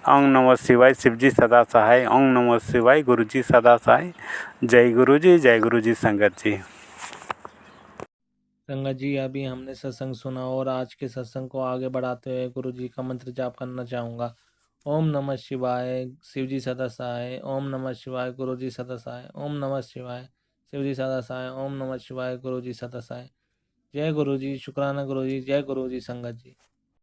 ओम नमः शिवाय, शिव जी सदा सहाय। ओम नमः शिवाय, गुरु जी सदा सहाय। जय गुरु जी, जय गुरु जी। संगत जी, संगत जी, अभी हमने सत्संग सुना और आज के सत्संग को आगे बढ़ाते हुए गुरु जी का मंत्र जाप करना चाहूँगा। ओम नमः शिवाय, शिव जी सदा सहाय। ओम नमः शिवाय, गुरु जी सदा सहाय। ओम नमः शिवाय, शिव जी सदा सहाय। ओम नमः शिवाय, गुरु जी सदा सहाय। जय गुरु जी, शुक्राना गुरु जी, जय गुरु जी। संगत जी।